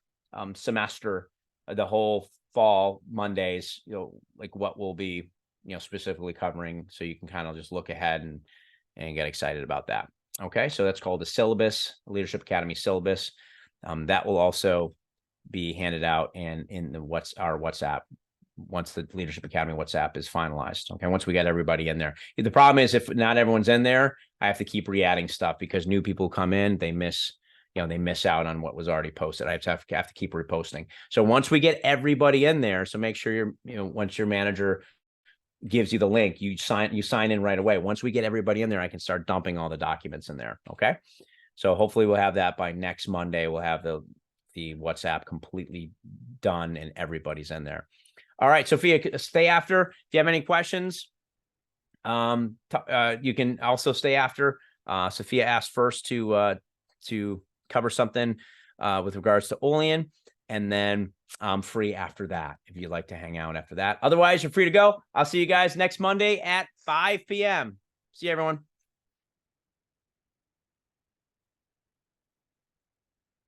semester, the whole fall Mondays, like what we'll be, specifically covering. So you can kind of just look ahead and get excited about that. Okay. So that's called the syllabus, Leadership Academy syllabus. That will also be handed out and in our WhatsApp once the Leadership Academy WhatsApp is finalized. Okay. Once we get everybody in there. The problem is if not everyone's in there, I have to keep re-adding stuff because new people come in, they miss out on what was already posted. I have to keep reposting. So once we get everybody in there, so make sure once your manager gives you the link, you sign in right away. Once we get everybody in there, I can start dumping all the documents in there. Okay. So hopefully we'll have that by next Monday. We'll have the WhatsApp completely done and everybody's in there. All right, Sophia, stay after. If you have any questions, you can also stay after. Sophia asked first to cover something with regards to Olean, and then I'm free after that if you'd like to hang out after that. Otherwise, you're free to go. I'll see you guys next Monday at 5 p.m. See you, everyone.